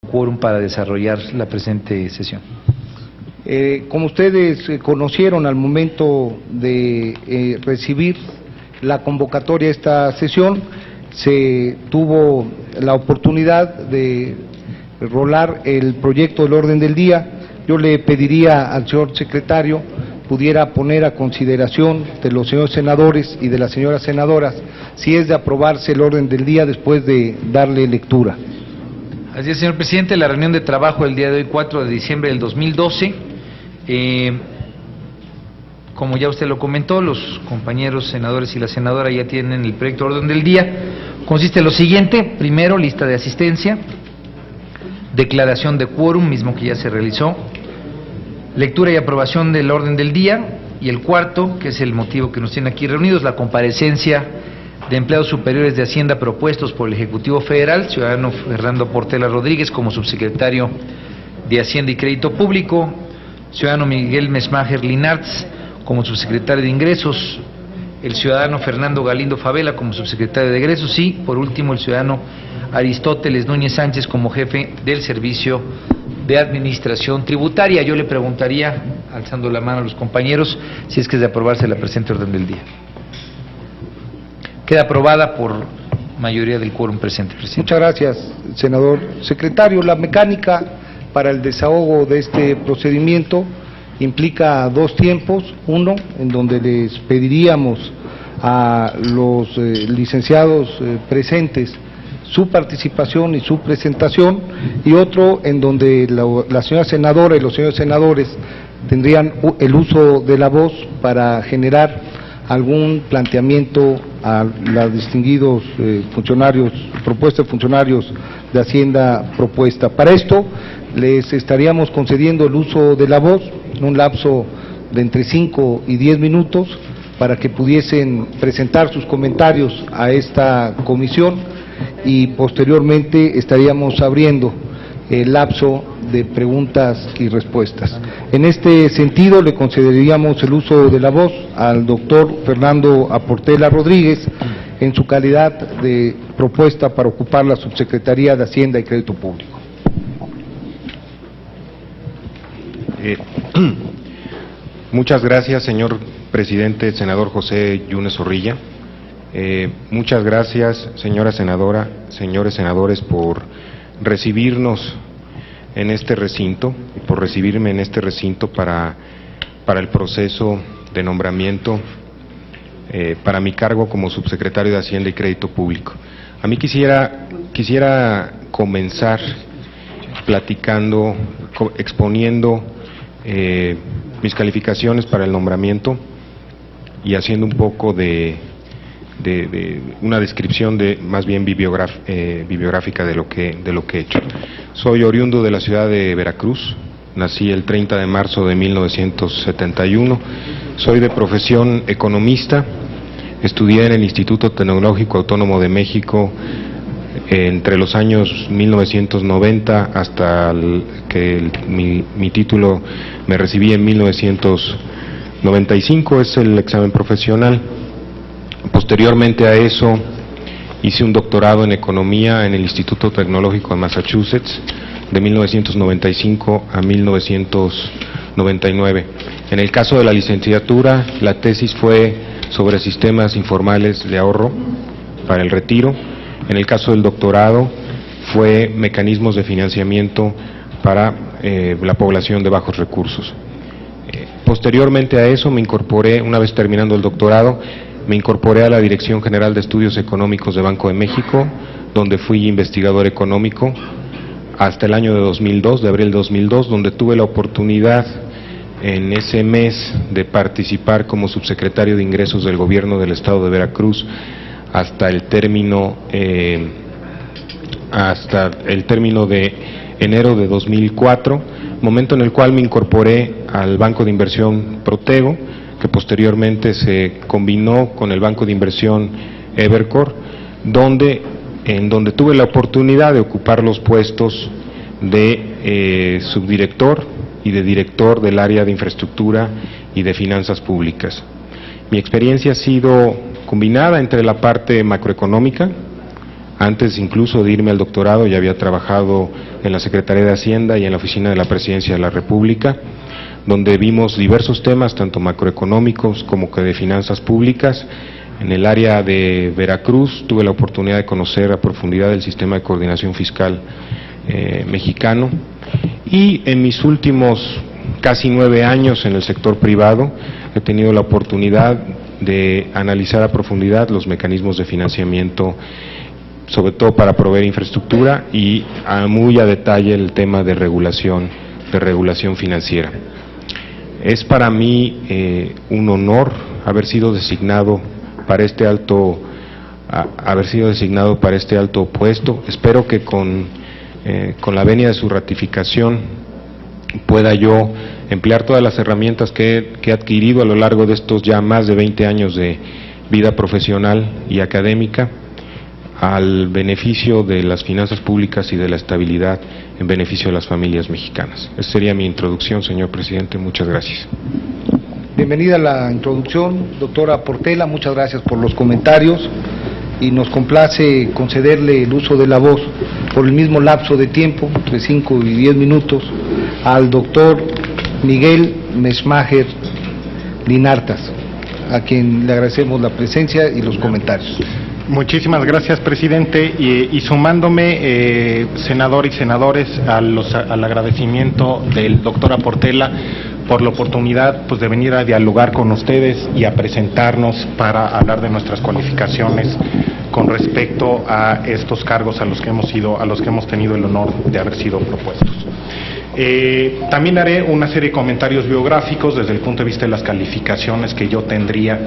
quórum para desarrollar la presente sesión. Como ustedes conocieron al momento de recibir la convocatoria a esta sesión, se tuvo la oportunidad de rolar el proyecto del orden del día. Yo le pediría al señor secretario pudiera poner a consideración de los señores senadores y de las señoras senadoras si es de aprobarse el orden del día después de darle lectura. Así es, señor presidente, la reunión de trabajo del día de hoy, 4 de diciembre del 2012, como ya usted lo comentó, los compañeros senadores y la senadora ya tienen el proyecto de orden del día. Consiste en lo siguiente: primero, lista de asistencia, declaración de quórum, mismo que ya se realizó, lectura y aprobación del orden del día, y el cuarto, que es el motivo que nos tiene aquí reunidos, la comparecencia de empleados superiores de Hacienda propuestos por el Ejecutivo Federal, ciudadano Fernando Portela Rodríguez como subsecretario de Hacienda y Crédito Público, ciudadano Miguel Mesmajer Linartz como subsecretario de Ingresos, el ciudadano Fernando Galindo Favela como subsecretario de Egresos y, por último, el ciudadano Aristóteles Núñez Sánchez como jefe del Servicio de Administración Tributaria. Yo le preguntaría, alzando la mano a los compañeros, si es que es de aprobarse la presente orden del día. Queda aprobada por mayoría del quórum presente, presidente. Muchas gracias, senador secretario. La mecánica para el desahogo de este procedimiento implica dos tiempos: uno, en donde les pediríamos a los licenciados presentes su participación y su presentación, y otro en donde la señora senadora y los señores senadores tendrían el uso de la voz para generar algún planteamiento a los distinguidos funcionarios, propuestas de funcionarios de Hacienda propuesta. Para esto les estaríamos concediendo el uso de la voz en un lapso de entre 5 y 10 minutos para que pudiesen presentar sus comentarios a esta comisión, y posteriormente estaríamos abriendo el lapso de preguntas y respuestas. En este sentido, le concederíamos el uso de la voz al doctor Fernando Portela Rodríguez en su calidad de propuesta para ocupar la subsecretaría de Hacienda y Crédito Público. Muchas gracias, señor presidente, senador José Yunes Zorrilla. Muchas gracias, señora senadora, señores senadores, por recibirnos en este recinto y por recibirme en este recinto para el proceso de nombramiento para mi cargo como subsecretario de Hacienda y Crédito Público. A mí quisiera comenzar platicando, exponiendo mis calificaciones para el nombramiento y haciendo un poco de una descripción más bien bibliográfica de lo que he hecho. Soy oriundo de la ciudad de Veracruz, nací el 30 de marzo de 1971, soy de profesión economista, estudié en el Instituto Tecnológico Autónomo de México entre los años 1990 hasta que mi título me recibí en 1995, es el examen profesional. Posteriormente a eso hice un doctorado en economía en el Instituto Tecnológico de Massachusetts de 1995 a 1999. En el caso de la licenciatura, la tesis fue sobre sistemas informales de ahorro para el retiro. En el caso del doctorado fue mecanismos de financiamiento para la población de bajos recursos. Posteriormente a eso me incorporé, una vez terminando el doctorado, me incorporé a la Dirección General de Estudios Económicos de Banco de México, donde fui investigador económico hasta el año de 2002, de abril de 2002, donde tuve la oportunidad en ese mes de participar como subsecretario de Ingresos del Gobierno del Estado de Veracruz hasta el término de enero de 2004, momento en el cual me incorporé al Banco de Inversión Protego, que posteriormente se combinó con el Banco de Inversión Evercore, en donde tuve la oportunidad de ocupar los puestos de subdirector y de director del área de infraestructura y de finanzas públicas. Mi experiencia ha sido combinada entre la parte macroeconómica, Antes incluso de irme al doctorado ya había trabajado en la Secretaría de Hacienda y en la Oficina de la Presidencia de la República, donde vimos diversos temas, tanto macroeconómicos como que de finanzas públicas. En el área de Veracruz tuve la oportunidad de conocer a profundidad el sistema de coordinación fiscal mexicano, y en mis últimos casi 9 años en el sector privado he tenido la oportunidad de analizar a profundidad los mecanismos de financiamiento, sobre todo para proveer infraestructura, y muy a detalle el tema de regulación financiera. Es para mí un honor haber sido designado para este alto puesto. Espero que con la venia de su ratificación pueda yo emplear todas las herramientas que he adquirido a lo largo de estos ya más de 20 años de vida profesional y académica, al beneficio de las finanzas públicas y de la estabilidad en beneficio de las familias mexicanas. Esa sería mi introducción, señor presidente. Muchas gracias. Bienvenida a la introducción, doctora Portela, muchas gracias por los comentarios, y nos complace concederle el uso de la voz por el mismo lapso de tiempo, entre 5 y 10 minutos, al doctor Miguel Meshmajer Linartas, a quien le agradecemos la presencia y los comentarios. Muchísimas gracias, presidente, y sumándome, senador y senadores, al agradecimiento del doctor Portela por la oportunidad pues de venir a dialogar con ustedes y a presentarnos para hablar de nuestras cualificaciones con respecto a estos cargos a los que hemos tenido el honor de haber sido propuestos. También haré una serie de comentarios biográficos desde el punto de vista de las calificaciones que yo tendría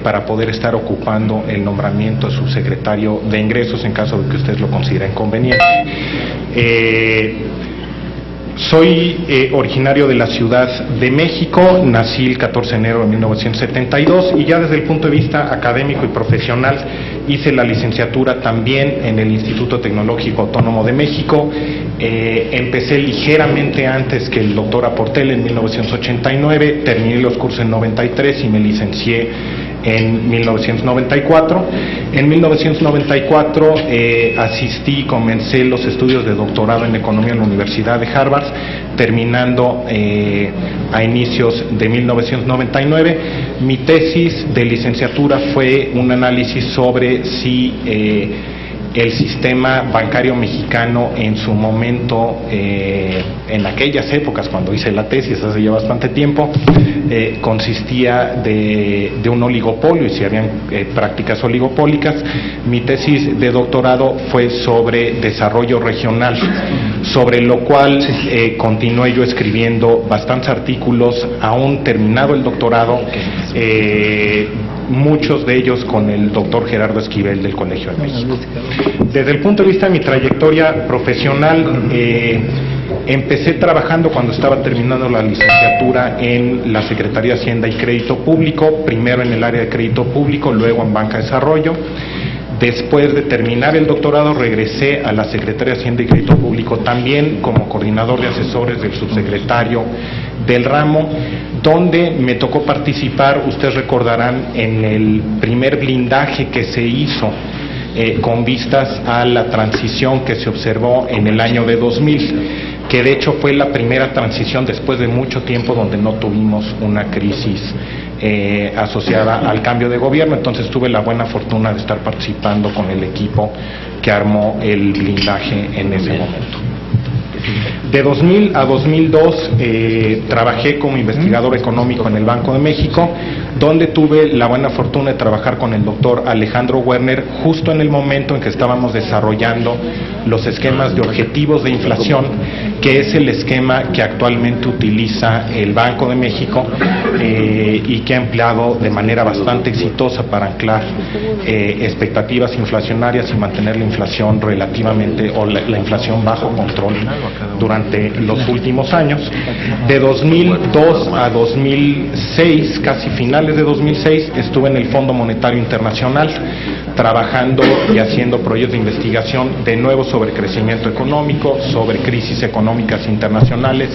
para poder estar ocupando el nombramiento de subsecretario de Ingresos en caso de que ustedes lo consideren conveniente. Soy originario de la Ciudad de México, nací el 14 de enero de 1972 y ya desde el punto de vista académico y profesional hice la licenciatura también en el Instituto Tecnológico Autónomo de México. Empecé ligeramente antes que el doctor Portela en 1989, terminé los cursos en 93 y me licencié en 1994. En 1994 asistí y comencé los estudios de doctorado en Economía en la Universidad de Harvard, terminando a inicios de 1999. Mi tesis de licenciatura fue un análisis sobre si el sistema bancario mexicano en su momento, en aquellas épocas cuando hice la tesis, hace ya bastante tiempo, consistía de un oligopolio y si habían prácticas oligopólicas. Mi tesis de doctorado fue sobre desarrollo regional, sobre lo cual continué yo escribiendo bastantes artículos, aún terminado el doctorado, muchos de ellos con el doctor Gerardo Esquivel del Colegio de México. Desde el punto de vista de mi trayectoria profesional, empecé trabajando cuando estaba terminando la licenciatura en la Secretaría de Hacienda y Crédito Público, primero en el área de crédito público, luego en Banca de Desarrollo. Después de terminar el doctorado regresé a la Secretaría de Hacienda y Crédito Público también como coordinador de asesores del subsecretario del ramo, donde me tocó participar, ustedes recordarán, en el primer blindaje que se hizo con vistas a la transición que se observó en el año de 2000, que de hecho fue la primera transición después de mucho tiempo donde no tuvimos una crisis asociada al cambio de gobierno. Entonces tuve la buena fortuna de estar participando con el equipo que armó el blindaje en ese momento. De 2000 a 2002 trabajé como investigador económico en el Banco de México, donde tuve la buena fortuna de trabajar con el doctor Alejandro Werner justo en el momento en que estábamos desarrollando los esquemas de objetivos de inflación, que es el esquema que actualmente utiliza el Banco de México y que ha empleado de manera bastante exitosa para anclar expectativas inflacionarias y mantener la inflación relativamente, o la inflación bajo control durante los últimos años. De 2002 a 2006, casi finales finales de 2006 estuve en el Fondo Monetario Internacional trabajando y haciendo proyectos de investigación de nuevo sobre crecimiento económico, sobre crisis económicas internacionales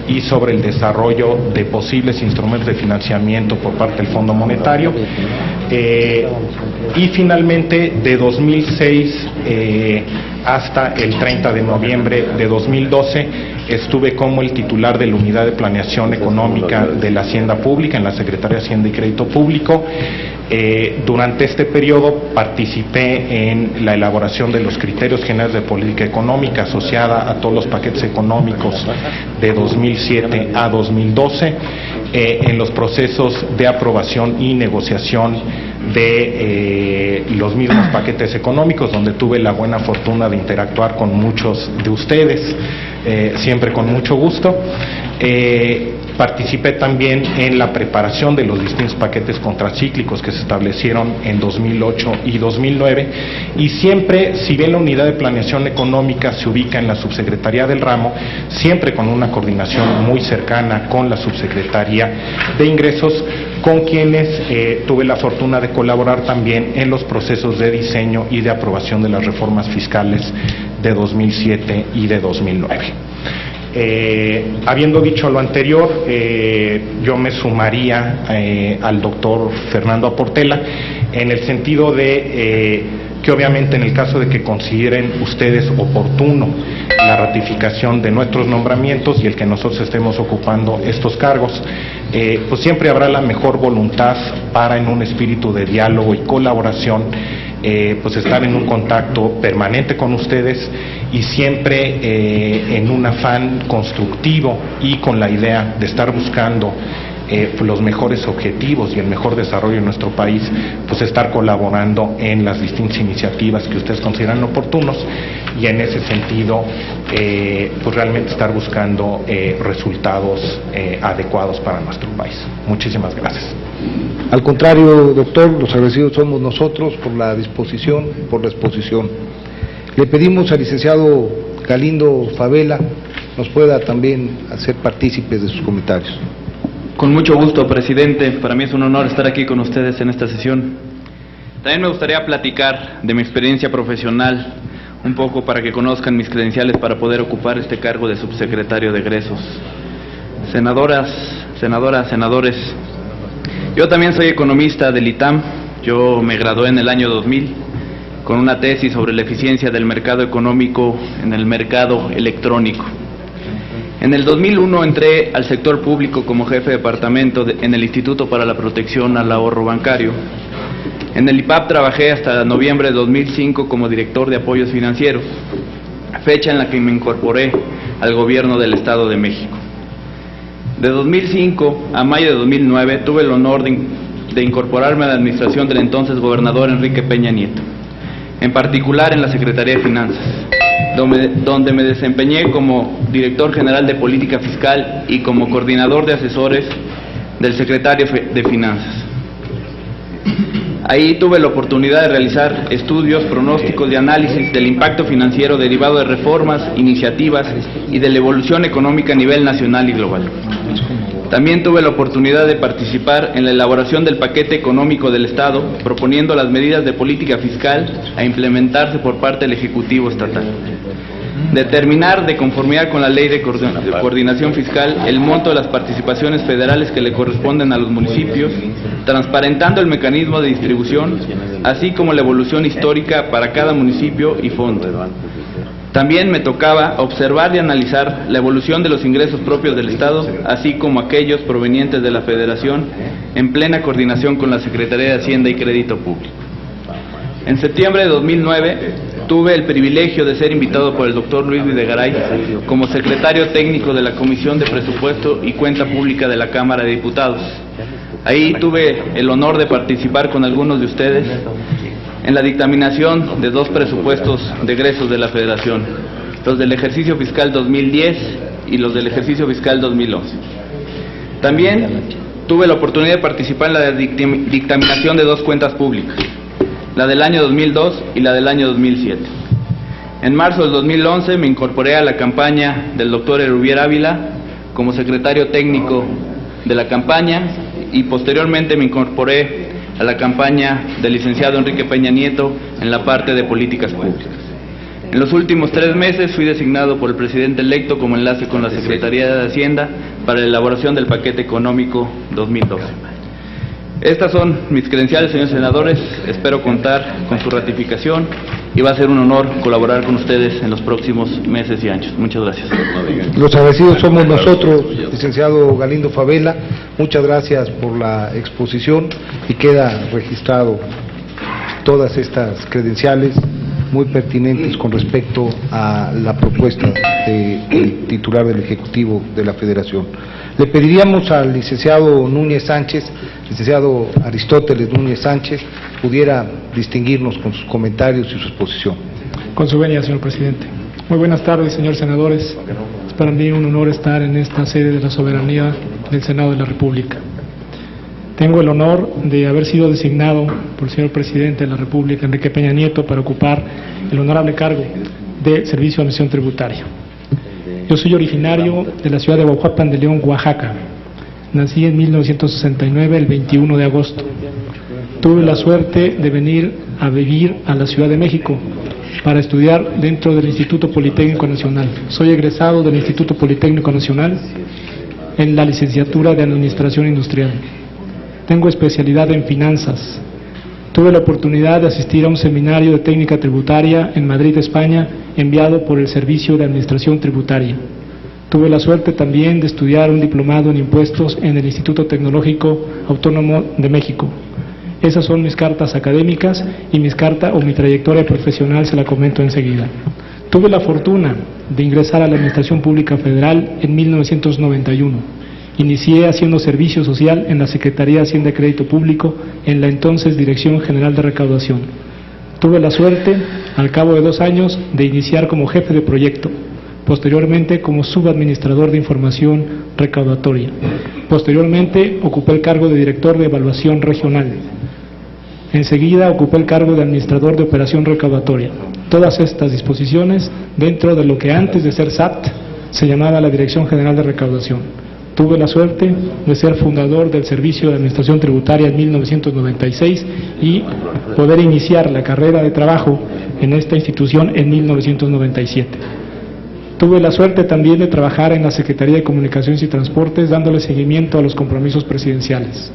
y sobre el desarrollo de posibles instrumentos de financiamiento por parte del Fondo Monetario. Y finalmente, de 2006 hasta el 30 de noviembre de 2012, estuve como el titular de la Unidad de Planeación Económica de la Hacienda Pública en la Secretaría de Hacienda y Crédito Público. Durante este periodo participé en la elaboración de los criterios generales de política económica asociada a todos los paquetes económicos de 2007 a 2012, en los procesos de aprobación y negociación de los mismos paquetes económicos, donde tuve la buena fortuna de interactuar con muchos de ustedes, siempre con mucho gusto. Participé también en la preparación de los distintos paquetes contracíclicos que se establecieron en 2008 y 2009, y siempre, si bien la Unidad de Planeación Económica se ubica en la Subsecretaría del Ramo, siempre con una coordinación muy cercana con la Subsecretaría de Ingresos, con quienes tuve la fortuna de colaborar también en los procesos de diseño y de aprobación de las reformas fiscales de 2007 y de 2009. Habiendo dicho lo anterior, yo me sumaría al doctor Fernando Aportela en el sentido de que obviamente en el caso de que consideren ustedes oportuno la ratificación de nuestros nombramientos y el que nosotros estemos ocupando estos cargos, pues siempre habrá la mejor voluntad para, en un espíritu de diálogo y colaboración, pues estar en un contacto permanente con ustedes y siempre en un afán constructivo y con la idea de estar buscando los mejores objetivos y el mejor desarrollo de nuestro país, pues estar colaborando en las distintas iniciativas que ustedes consideran oportunos, y en ese sentido pues realmente estar buscando resultados adecuados para nuestro país. Muchísimas gracias. Al contrario, doctor, los agradecidos somos nosotros por la disposición, por la exposición. Le pedimos al licenciado Galindo Favela nos pueda también hacer partícipes de sus comentarios. Con mucho gusto, presidente. Para mí es un honor estar aquí con ustedes en esta sesión. También me gustaría platicar de mi experiencia profesional, un poco para que conozcan mis credenciales para poder ocupar este cargo de subsecretario de egresos. Senadoras, senadores, yo también soy economista del ITAM. Yo me gradué en el año 2000 con una tesis sobre la eficiencia del mercado económico en el mercado electrónico. En el 2001 entré al sector público como jefe de departamento en el Instituto para la Protección al Ahorro Bancario. En el IPAP trabajé hasta noviembre de 2005 como director de apoyos financieros, fecha en la que me incorporé al gobierno del Estado de México. De 2005 a mayo de 2009 tuve el honor de incorporarme a la administración del entonces gobernador Enrique Peña Nieto, en particular en la Secretaría de Finanzas, donde me desempeñé como director general de política fiscal y como coordinador de asesores del secretario de Finanzas. Ahí tuve la oportunidad de realizar estudios, pronósticos y análisis del impacto financiero derivado de reformas, iniciativas y de la evolución económica a nivel nacional y global. También tuve la oportunidad de participar en la elaboración del paquete económico del Estado, proponiendo las medidas de política fiscal a implementarse por parte del Ejecutivo Estatal. Determinar, de conformidad con la Ley de Coordinación Fiscal, el monto de las participaciones federales que le corresponden a los municipios, transparentando el mecanismo de distribución, así como la evolución histórica para cada municipio y fondo. También me tocaba observar y analizar la evolución de los ingresos propios del Estado, así como aquellos provenientes de la Federación, en plena coordinación con la Secretaría de Hacienda y Crédito Público. En septiembre de 2009 tuve el privilegio de ser invitado por el doctor Luis Videgaray como secretario técnico de la Comisión de Presupuesto y Cuenta Pública de la Cámara de Diputados. Ahí tuve el honor de participar con algunos de ustedes en la dictaminación de dos presupuestos de egresos de la Federación, los del ejercicio fiscal 2010 y los del ejercicio fiscal 2011. También tuve la oportunidad de participar en la dictaminación de dos cuentas públicas, la del año 2002 y la del año 2007. En marzo del 2011 me incorporé a la campaña del doctor Erubiel Ávila como secretario técnico de la campaña y posteriormente me incorporé a la campaña del licenciado Enrique Peña Nieto en la parte de políticas públicas. En los últimos 3 meses fui designado por el presidente electo como enlace con la Secretaría de Hacienda para la elaboración del paquete económico 2012. Estas son mis credenciales, señores senadores. Espero contar con su ratificación y va a ser un honor colaborar con ustedes en los próximos meses y años. Muchas gracias. Los agradecidos somos nosotros, licenciado Galindo Favela. Muchas gracias por la exposición y queda registrado todas estas credenciales muy pertinentes con respecto a la propuesta del titular del Ejecutivo de la Federación. Le pediríamos al licenciado Núñez Sánchez, licenciado Aristóteles Núñez Sánchez, pudiera distinguirnos con sus comentarios y su exposición. Con su venia, señor presidente. Muy buenas tardes, señores senadores. Es para mí un honor estar en esta sede de la soberanía del Senado de la República. Tengo el honor de haber sido designado por el señor presidente de la República, Enrique Peña Nieto, para ocupar el honorable cargo de Servicio de Administración Tributaria. Yo soy originario de la ciudad de Huajuapan de León, Oaxaca. Nací en 1969, el 21 de agosto. Tuve la suerte de venir a vivir a la Ciudad de México para estudiar dentro del Instituto Politécnico Nacional. Soy egresado del Instituto Politécnico Nacional en la licenciatura de Administración Industrial. Tengo especialidad en finanzas. Tuve la oportunidad de asistir a un seminario de técnica tributaria en Madrid, España, enviado por el Servicio de Administración Tributaria. Tuve la suerte también de estudiar un diplomado en impuestos en el Instituto Tecnológico Autónomo de México. Esas son mis cartas académicas y mi trayectoria profesional se la comento enseguida. Tuve la fortuna de ingresar a la Administración Pública Federal en 1991. Inicié haciendo servicio social en la Secretaría de Hacienda y Crédito Público en la entonces Dirección General de Recaudación. Tuve la suerte, al cabo de 2 años, de iniciar como jefe de proyecto, posteriormente como subadministrador de información recaudatoria. Posteriormente ocupé el cargo de director de evaluación regional. Enseguida ocupé el cargo de administrador de operación recaudatoria. Todas estas disposiciones dentro de lo que antes de ser SAT se llamaba la Dirección General de Recaudación. Tuve la suerte de ser fundador del Servicio de Administración Tributaria en 1996 y poder iniciar la carrera de trabajo en esta institución en 1997. Tuve la suerte también de trabajar en la Secretaría de Comunicaciones y Transportes dándole seguimiento a los compromisos presidenciales.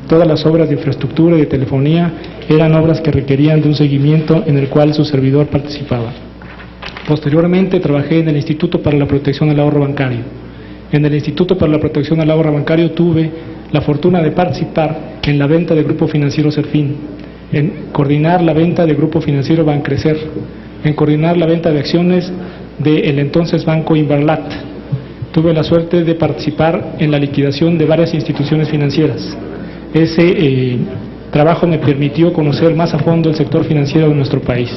Todas las obras de infraestructura y de telefonía eran obras que requerían de un seguimiento en el cual su servidor participaba. Posteriormente trabajé en el Instituto para la Protección del Ahorro Bancario. En el Instituto para la Protección del Ahorro Bancario tuve la fortuna de participar en la venta de Grupo Financiero Serfín, en coordinar la venta de Grupo Financiero Bancrecer, en coordinar la venta de acciones del entonces Banco Inverlat. Tuve la suerte de participar en la liquidación de varias instituciones financieras. Ese trabajo me permitió conocer más a fondo el sector financiero de nuestro país.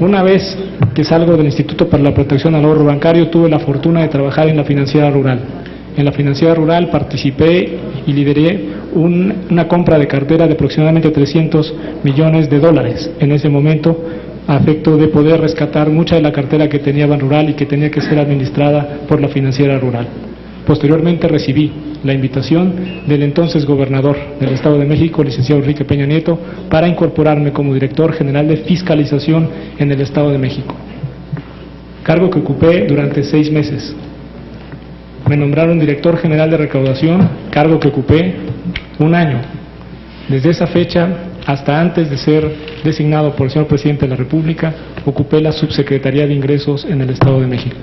Una vez que salgo del Instituto para la Protección al Ahorro Bancario, tuve la fortuna de trabajar en la Financiera Rural. En la Financiera Rural participé y lideré una compra de cartera de aproximadamente $300 millones en ese momento, a efecto de poder rescatar mucha de la cartera que tenía Banrural y que tenía que ser administrada por la Financiera Rural. Posteriormente recibí la invitación del entonces gobernador del Estado de México, licenciado Enrique Peña Nieto, para incorporarme como director general de fiscalización en el Estado de México, cargo que ocupé durante 6 meses. Me nombraron director general de recaudación, cargo que ocupé 1 año. Desde esa fecha hasta antes de ser designado por el señor presidente de la República, ocupé la subsecretaría de Ingresos en el Estado de México.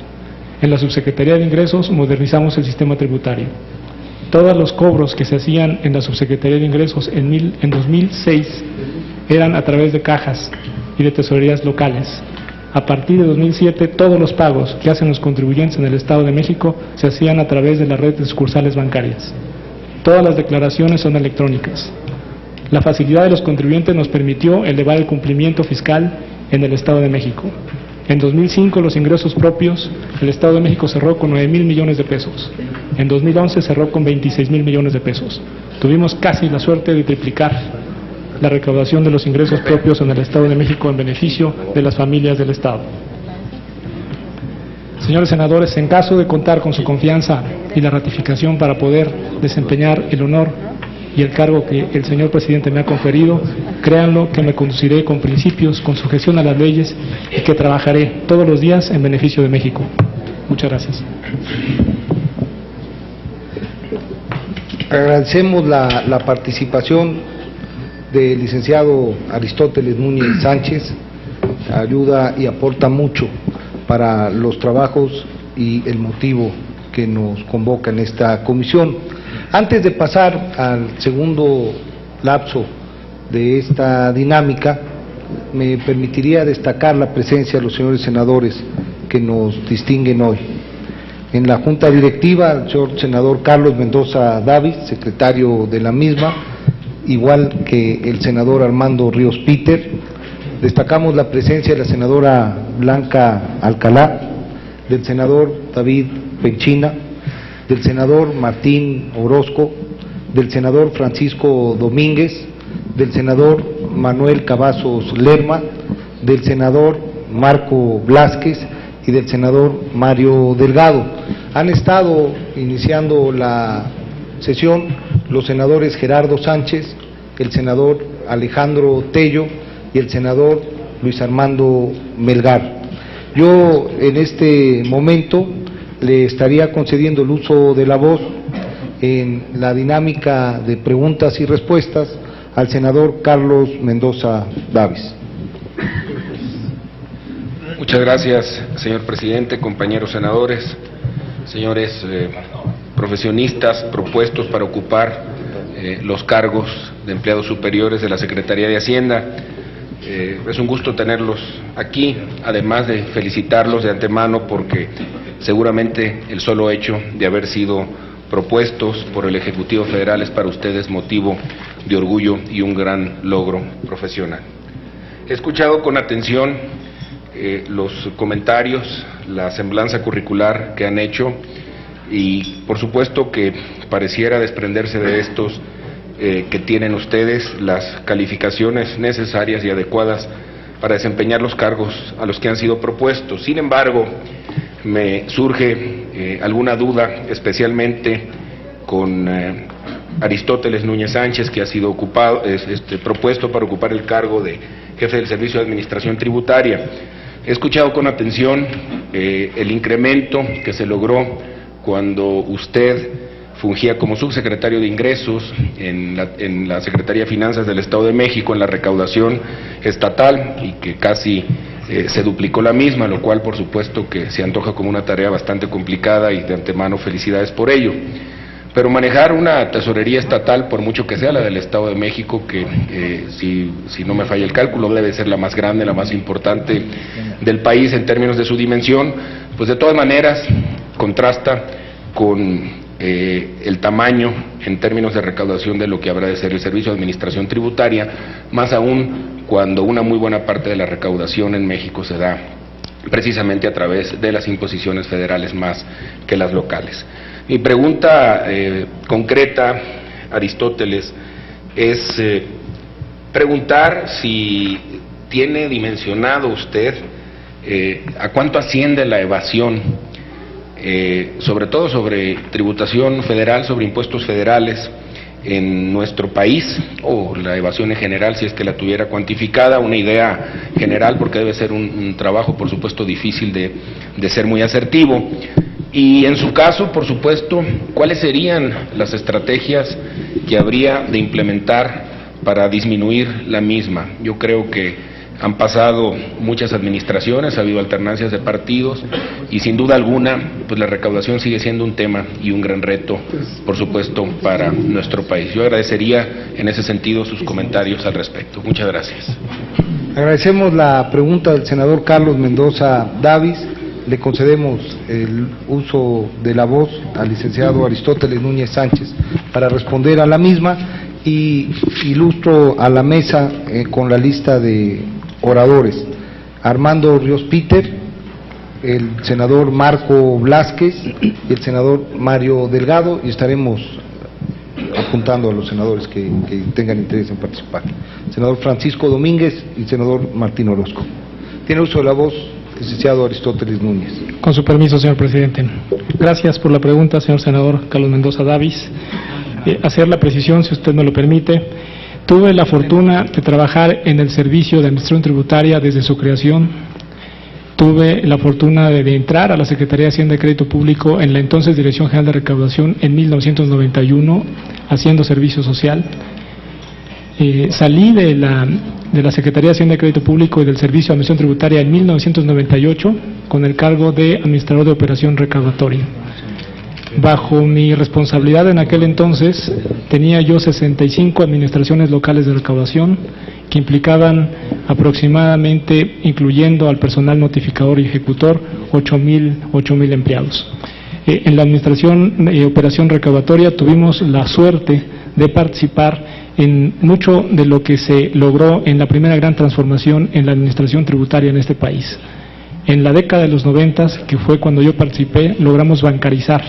En la subsecretaría de Ingresos modernizamos el sistema tributario. Todos los cobros que se hacían en la subsecretaría de Ingresos en 2006 eran a través de cajas y de tesorerías locales. A partir de 2007, todos los pagos que hacen los contribuyentes en el Estado de México se hacían a través de la red de sucursales bancarias. Todas las declaraciones son electrónicas. La facilidad de los contribuyentes nos permitió elevar el cumplimiento fiscal en el Estado de México. En 2005 los ingresos propios, el Estado de México cerró con 9,000 millones de pesos. En 2011 cerró con 26,000 millones de pesos. Tuvimos casi la suerte de triplicar la recaudación de los ingresos propios en el Estado de México en beneficio de las familias del Estado. Señores senadores, en caso de contar con su confianza y la ratificación para poder desempeñar el honor y el cargo que el señor presidente me ha conferido, créanlo que me conduciré con principios, con sujeción a las leyes y que trabajaré todos los días en beneficio de México. Muchas gracias. Agradecemos la participación del licenciado Aristóteles Núñez Sánchez, ayuda y aporta mucho para los trabajos y el motivo que nos convoca en esta comisión. Antes de pasar al segundo lapso de esta dinámica, me permitiría destacar la presencia de los señores senadores que nos distinguen hoy. En la Junta Directiva, el señor senador Carlos Mendoza Davis, secretario de la misma, igual que el senador Armando Ríos Peter. Destacamos la presencia de la senadora Blanca Alcalá, del senador David Penchina, del senador Martín Orozco, del senador Francisco Domínguez, del senador Manuel Cavazos Lerma, del senador Marco Blázquez y del senador Mario Delgado. Han estado iniciando la sesión los senadores Gerardo Sánchez, el senador Alejandro Tello y el senador Luis Armando Melgar. Yo en este momento le estaría concediendo el uso de la voz en la dinámica de preguntas y respuestas al senador Carlos Mendoza Davis. Muchas gracias, señor presidente, compañeros senadores, señores profesionistas propuestos para ocupar los cargos de empleados superiores de la Secretaría de Hacienda. Es un gusto tenerlos aquí, además de felicitarlos de antemano porque seguramente el solo hecho de haber sido propuestos por el Ejecutivo Federal es para ustedes motivo de orgullo y un gran logro profesional. He escuchado con atención los comentarios, la semblanza curricular que han hecho y por supuesto que pareciera desprenderse de estos que tienen ustedes las calificaciones necesarias y adecuadas para desempeñar los cargos a los que han sido propuestos. Sin embargo, me surge alguna duda, especialmente con Aristóteles Núñez Sánchez, que ha sido propuesto para ocupar el cargo de jefe del Servicio de Administración Tributaria. He escuchado con atención el incremento que se logró cuando usted fungía como subsecretario de Ingresos en la Secretaría de Finanzas del Estado de México, en la recaudación estatal, y que casi se duplicó la misma, lo cual por supuesto que se antoja como una tarea bastante complicada y de antemano felicidades por ello. Pero manejar una tesorería estatal, por mucho que sea la del Estado de México, que si no me falla el cálculo debe ser la más grande, la más importante del país en términos de su dimensión, pues de todas maneras contrasta con el tamaño en términos de recaudación de lo que habrá de ser el Servicio de Administración Tributaria, más aún cuando una muy buena parte de la recaudación en México se da precisamente a través de las imposiciones federales más que las locales. Mi pregunta concreta, Aristóteles, es preguntar si tiene dimensionado usted a cuánto asciende la evasión, sobre todo sobre tributación federal, sobre impuestos federales en nuestro país, o la evasión en general, si es que la tuviera cuantificada, una idea general, porque debe ser un trabajo, por supuesto, difícil de ser muy asertivo. Y en su caso, por supuesto, ¿cuáles serían las estrategias que habría de implementar para disminuir la misma? Yo creo que han pasado muchas administraciones, ha habido alternancias de partidos y sin duda alguna pues la recaudación sigue siendo un tema y un gran reto, por supuesto, para nuestro país. Yo agradecería en ese sentido sus comentarios al respecto. Muchas gracias. Agradecemos la pregunta del senador Carlos Mendoza Davis. Le concedemos el uso de la voz al licenciado Aristóteles Núñez Sánchez para responder a la misma y ilustro a la mesa con la lista de oradores: Armando Ríos Peter, el senador Marco Blázquez y el senador Mario Delgado, y estaremos apuntando a los senadores que tengan interés en participar. Senador Francisco Domínguez y senador Martín Orozco. Tiene uso de la voz licenciado Aristóteles Núñez. Con su permiso, señor presidente. Gracias por la pregunta, señor senador Carlos Mendoza Davis. Hacer la precisión, si usted me lo permite. Tuve la fortuna de trabajar en el Servicio de Administración Tributaria desde su creación. Tuve la fortuna de entrar a la Secretaría de Hacienda y Crédito Público en la entonces Dirección General de Recaudación en 1991, haciendo servicio social. Salí de la Secretaría de Hacienda y Crédito Público y del Servicio de Administración Tributaria en 1998 con el cargo de Administrador de Operación Recaudatoria. Bajo mi responsabilidad en aquel entonces tenía yo 65 administraciones locales de recaudación que implicaban aproximadamente, incluyendo al personal notificador y ejecutor, 8,000 empleados. En la Administración de Operación Recaudatoria tuvimos la suerte de participar en mucho de lo que se logró en la primera gran transformación en la administración tributaria en este país. En la década de los 90, que fue cuando yo participé, logramos bancarizar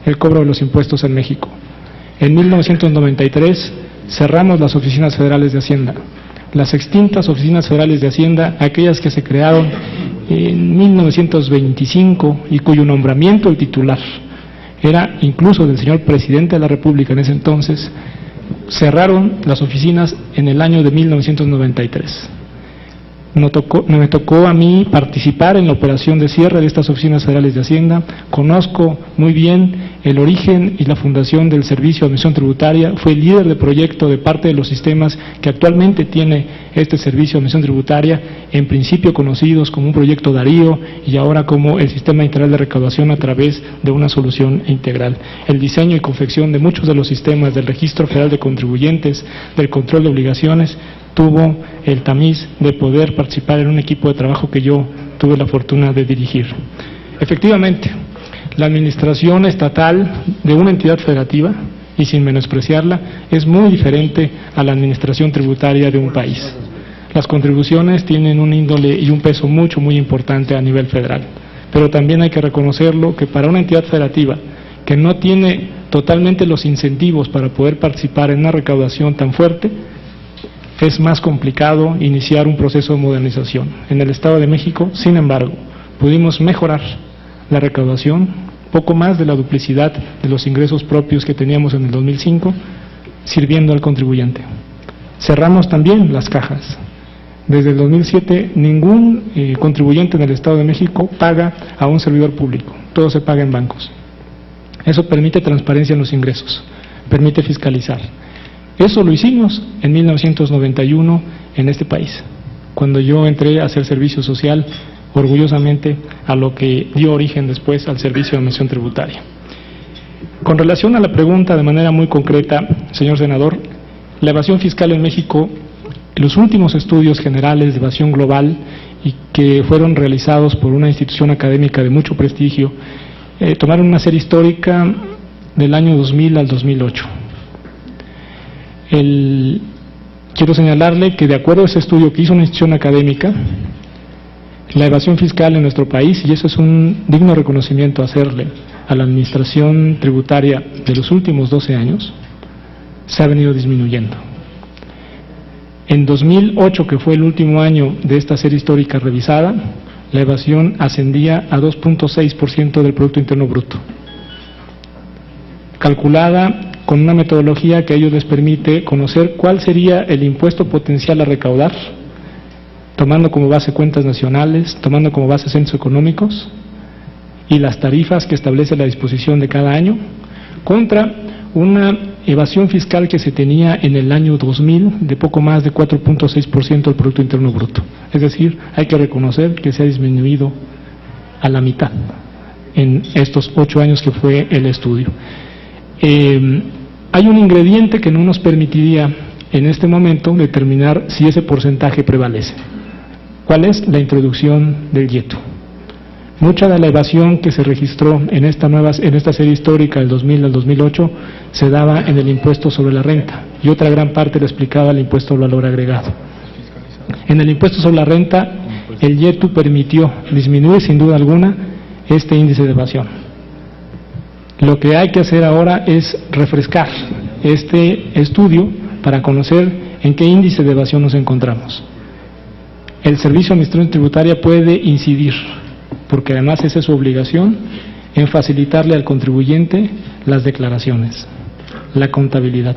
el cobro de los impuestos en México. En 1993 cerramos las oficinas federales de Hacienda. Las extintas oficinas federales de Hacienda, aquellas que se crearon en 1925 y cuyo nombramiento el titular era incluso del señor presidente de la República en ese entonces, cerraron las oficinas en el año de 1993. Me tocó a mí participar en la operación de cierre de estas oficinas federales de Hacienda. Conozco muy bien el origen y la fundación del Servicio de Administración Tributaria. Fui líder de proyecto de parte de los sistemas que actualmente tiene este Servicio de Administración Tributaria, en principio conocidos como un proyecto Darío y ahora como el Sistema Integral de Recaudación a través de una solución integral. El diseño y confección de muchos de los sistemas del Registro Federal de Contribuyentes, del control de obligaciones, tuvo el tamiz de poder participar en un equipo de trabajo que yo tuve la fortuna de dirigir. Efectivamente, la administración estatal de una entidad federativa, y sin menospreciarla, es muy diferente a la administración tributaria de un país. Las contribuciones tienen un índole y un peso muy importante a nivel federal, pero también hay que reconocerlo que para una entidad federativa que no tiene totalmente los incentivos para poder participar en una recaudación tan fuerte, es más complicado iniciar un proceso de modernización. En el Estado de México, sin embargo, pudimos mejorar la recaudación, poco más de la duplicidad de los ingresos propios que teníamos en el 2005, sirviendo al contribuyente. Cerramos también las cajas. Desde el 2007, ningún contribuyente en el Estado de México paga a un servidor público, todo se paga en bancos. Eso permite transparencia en los ingresos, permite fiscalizar. Eso lo hicimos en 1991 en este país, cuando yo entré a hacer servicio social, orgullosamente a lo que dio origen después al Servicio de Administración Tributaria. Con relación a la pregunta de manera muy concreta, señor senador, la evasión fiscal en México, los últimos estudios generales de evasión global y que fueron realizados por una institución académica de mucho prestigio, tomaron una serie histórica del año 2000 al 2008. Quiero señalarle que de acuerdo a ese estudio que hizo una institución académica, la evasión fiscal en nuestro país, y eso es un digno reconocimiento hacerle a la administración tributaria de los últimos 12 años, se ha venido disminuyendo. En 2008, que fue el último año de esta serie histórica revisada, la evasión ascendía a 2.6% del Producto Interno Bruto, calculada con una metodología que a ellos les permite conocer cuál sería el impuesto potencial a recaudar, tomando como base cuentas nacionales, tomando como base centros económicos y las tarifas que establece la disposición de cada año, contra una evasión fiscal que se tenía en el año 2000 de poco más de 4.6% del Producto Interno Bruto. Es decir, hay que reconocer que se ha disminuido a la mitad en estos 8 años que fue el estudio. Hay un ingrediente que no nos permitiría en este momento determinar si ese porcentaje prevalece. ¿Cuál es? La introducción del YETU. Mucha de la evasión que se registró en esta serie histórica del 2000 al 2008 se daba en el impuesto sobre la renta y otra gran parte la explicaba el impuesto al valor agregado. En el impuesto sobre la renta, el YETU permitió disminuir sin duda alguna este índice de evasión. Lo que hay que hacer ahora es refrescar este estudio para conocer en qué índice de evasión nos encontramos. el Servicio de Administración Tributaria puede incidir, porque además esa es su obligación, en facilitarle al contribuyente las declaraciones, la contabilidad,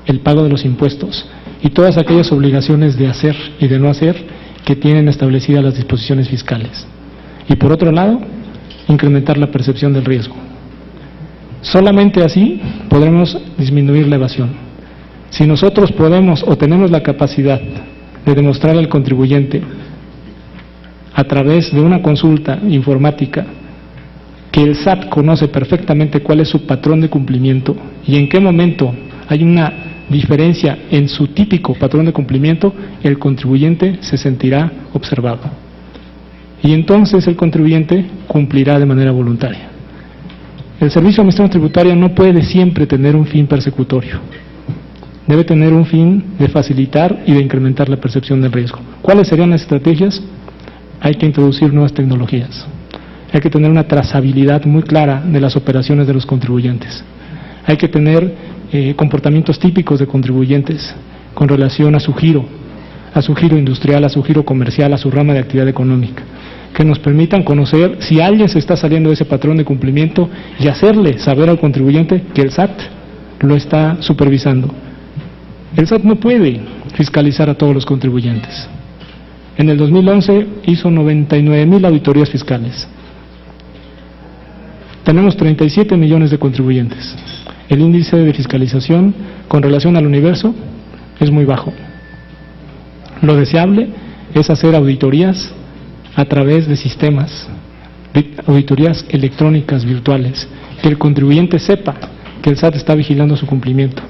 el pago de los impuestos y todas aquellas obligaciones de hacer y de no hacer que tienen establecidas las disposiciones fiscales. Y por otro lado, incrementar la percepción del riesgo. Solamente así podremos disminuir la evasión. Si nosotros podemos o tenemos la capacidad de demostrar al contribuyente a través de una consulta informática que el SAT conoce perfectamente cuál es su patrón de cumplimiento y en qué momento hay una diferencia en su típico patrón de cumplimiento, el contribuyente se sentirá observado. Y entonces el contribuyente cumplirá de manera voluntaria. El Servicio de Administración Tributaria no puede siempre tener un fin persecutorio. Debe tener un fin de facilitar y de incrementar la percepción del riesgo. ¿Cuáles serían las estrategias? Hay que introducir nuevas tecnologías. Hay que tener una trazabilidad muy clara de las operaciones de los contribuyentes. Hay que tener comportamientos típicos de contribuyentes con relación a su giro industrial, a su giro comercial, a su rama de actividad económica, que nos permitan conocer si alguien se está saliendo de ese patrón de cumplimiento y hacerle saber al contribuyente que el SAT lo está supervisando. El SAT no puede fiscalizar a todos los contribuyentes. En el 2011 hizo 99,000 auditorías fiscales. Tenemos 37 millones de contribuyentes. El índice de fiscalización con relación al universo es muy bajo. Lo deseable es hacer auditorías a través de sistemas, auditorías electrónicas virtuales, que el contribuyente sepa que el SAT está vigilando su cumplimiento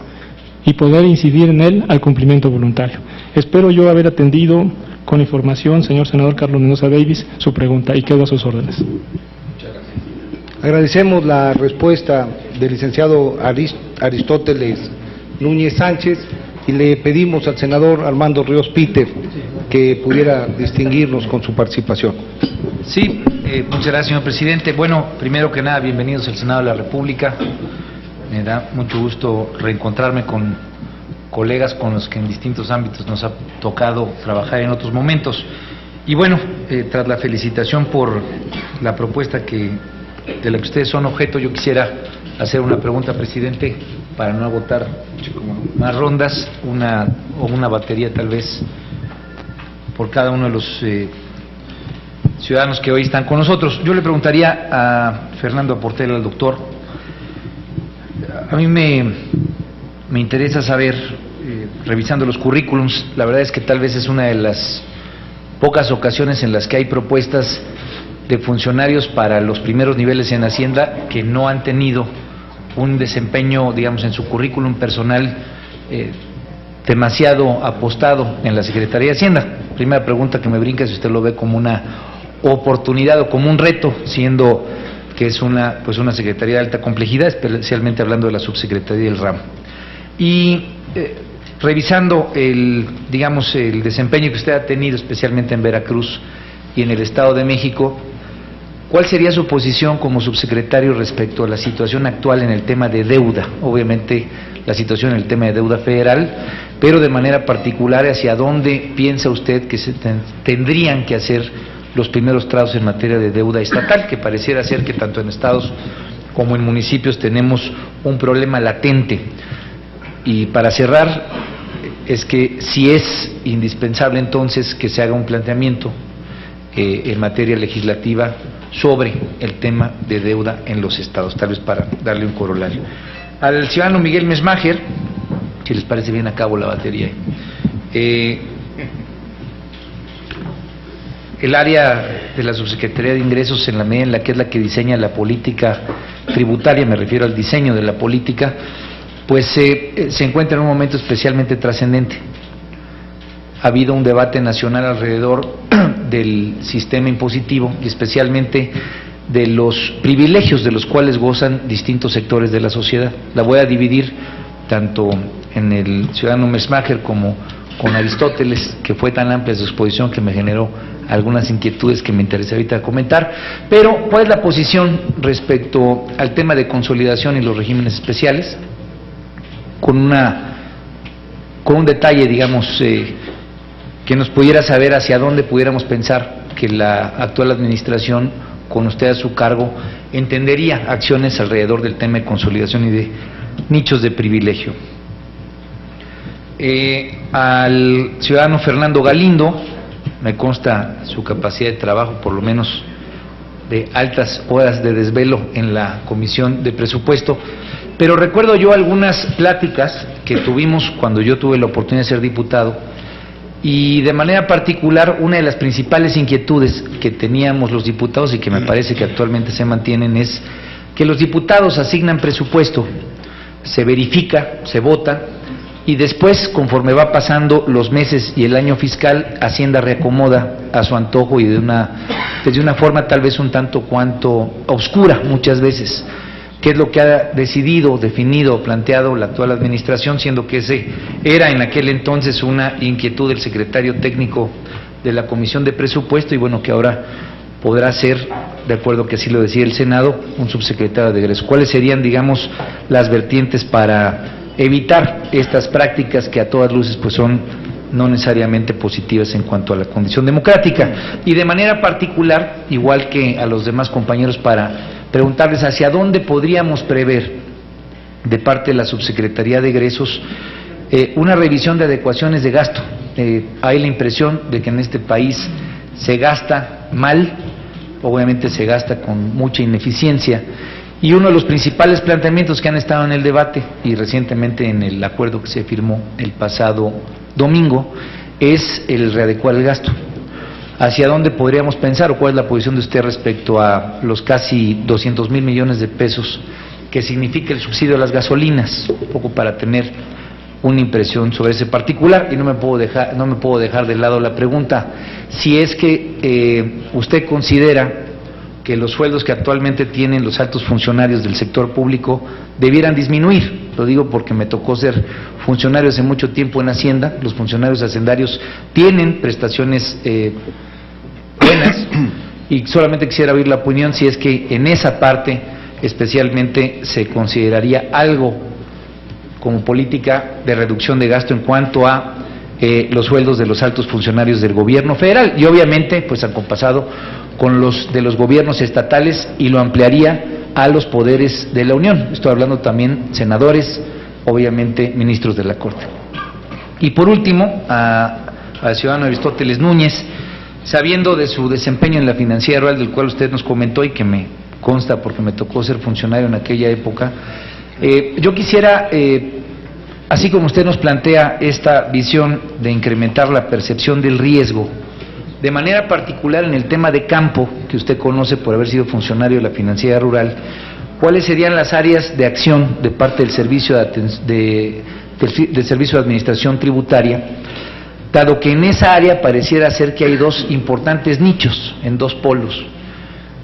y poder incidir en él al cumplimiento voluntario. Espero yo haber atendido con información, señor senador Carlos Mendoza Davis, su pregunta y quedo a sus órdenes. Agradecemos la respuesta del licenciado Aristóteles Núñez Sánchez y le pedimos al senador Armando Ríos Peter que pudiera distinguirnos con su participación. Sí, muchas gracias, señor presidente. Bueno, primero que nada, bienvenidos al Senado de la República. Me da mucho gusto reencontrarme con colegas con los que en distintos ámbitos nos ha tocado trabajar en otros momentos. Y bueno, tras la felicitación por la propuesta de la que ustedes son objeto, yo quisiera hacer una pregunta, presidente, para no agotar más rondas, una batería tal vez por cada uno de los ciudadanos que hoy están con nosotros. Yo le preguntaría a Fernando Portela, al doctor, a mí me interesa saber, revisando los currículums, la verdad es que tal vez es una de las pocas ocasiones en las que hay propuestas de funcionarios para los primeros niveles en Hacienda que no han tenido un desempeño, digamos, en su currículum personal demasiado apostado en la Secretaría de Hacienda. Primera pregunta que me brinca si usted lo ve como una oportunidad o como un reto, siendo que es una Secretaría de alta complejidad, especialmente hablando de la Subsecretaría del ramo. Y revisando el desempeño que usted ha tenido, especialmente en Veracruz y en el Estado de México, ¿cuál sería su posición como subsecretario respecto a la situación actual en el tema de deuda? Obviamente la situación en el tema de deuda federal, pero de manera particular, ¿hacia dónde piensa usted que se tendrían que hacer los primeros trazos en materia de deuda estatal? Que pareciera ser que tanto en estados como en municipios tenemos un problema latente. Y para cerrar, es que si es indispensable entonces que se haga un planteamiento en materia legislativa sobre el tema de deuda en los estados, tal vez para darle un corolario. Al ciudadano Miguel Mesmacher, si les parece bien, acabo la batería. El área de la Subsecretaría de Ingresos, en la medida en la que es la que diseña la política tributaria, me refiero al diseño de la política, pues se encuentra en un momento especialmente trascendente. Ha habido un debate nacional alrededor del sistema impositivo y especialmente de los privilegios de los cuales gozan distintos sectores de la sociedad. La voy a dividir tanto en el ciudadano Mesmacher como con Aristóteles, que fue tan amplia su exposición que me generó algunas inquietudes que me interesa ahorita comentar. Pero, ¿cuál es la posición respecto al tema de consolidación y los regímenes especiales? Con un detalle, digamos, que nos pudiera saber hacia dónde pudiéramos pensar que la actual administración, con usted a su cargo, entendería acciones alrededor del tema de consolidación y de nichos de privilegio. Al ciudadano Fernando Galindo, me consta su capacidad de trabajo, por lo menos de altas horas de desvelo en la Comisión de Presupuesto, pero recuerdo yo algunas pláticas que tuvimos cuando yo tuve la oportunidad de ser diputado, y de manera particular una de las principales inquietudes que teníamos los diputados y que me parece que actualmente se mantienen es que los diputados asignan presupuesto, se verifica, se vota, y después, conforme va pasando los meses y el año fiscal, Hacienda reacomoda a su antojo y de una forma tal vez un tanto cuanto oscura muchas veces, que es lo que ha decidido, definido, planteado la actual administración, siendo que ese era en aquel entonces una inquietud del secretario técnico de la Comisión de Presupuesto, y bueno, que ahora podrá ser, de acuerdo que así lo decía el Senado, un subsecretario de egreso. ¿Cuáles serían, digamos, las vertientes para evitar estas prácticas que a todas luces pues son no necesariamente positivas en cuanto a la condición democrática? Y de manera particular, igual que a los demás compañeros, para preguntarles hacia dónde podríamos prever de parte de la Subsecretaría de Egresos una revisión de adecuaciones de gasto. Hay la impresión de que en este país se gasta mal, obviamente se gasta con mucha ineficiencia, y uno de los principales planteamientos que han estado en el debate y recientemente en el acuerdo que se firmó el pasado domingo es el readecuar el gasto. ¿Hacia dónde podríamos pensar o cuál es la posición de usted respecto a los casi 200,000 millones de pesos que significa el subsidio a las gasolinas? Un poco para tener una impresión sobre ese particular, y no me puedo dejar de lado la pregunta, si es que usted considera que los sueldos que actualmente tienen los altos funcionarios del sector público debieran disminuir. Lo digo porque me tocó ser funcionario hace mucho tiempo en Hacienda. Los funcionarios hacendarios tienen prestaciones buenas, y solamente quisiera oír la opinión si es que en esa parte especialmente se consideraría algo como política de reducción de gasto en cuanto a los sueldos de los altos funcionarios del gobierno federal, y obviamente pues acompasado con los de los gobiernos estatales, y lo ampliaría a los poderes de la Unión. Estoy hablando también senadores, obviamente ministros de la Corte. Y por último, al ciudadano Aristóteles Núñez, sabiendo de su desempeño en la Financiera Rural, del cual usted nos comentó y que me consta porque me tocó ser funcionario en aquella época, yo quisiera, así como usted nos plantea esta visión de incrementar la percepción del riesgo, de manera particular en el tema de campo, que usted conoce por haber sido funcionario de la Financiera Rural, ¿cuáles serían las áreas de acción de parte del Servicio del Servicio de Administración Tributaria, dado que en esa área pareciera ser que hay dos importantes nichos, en dos polos,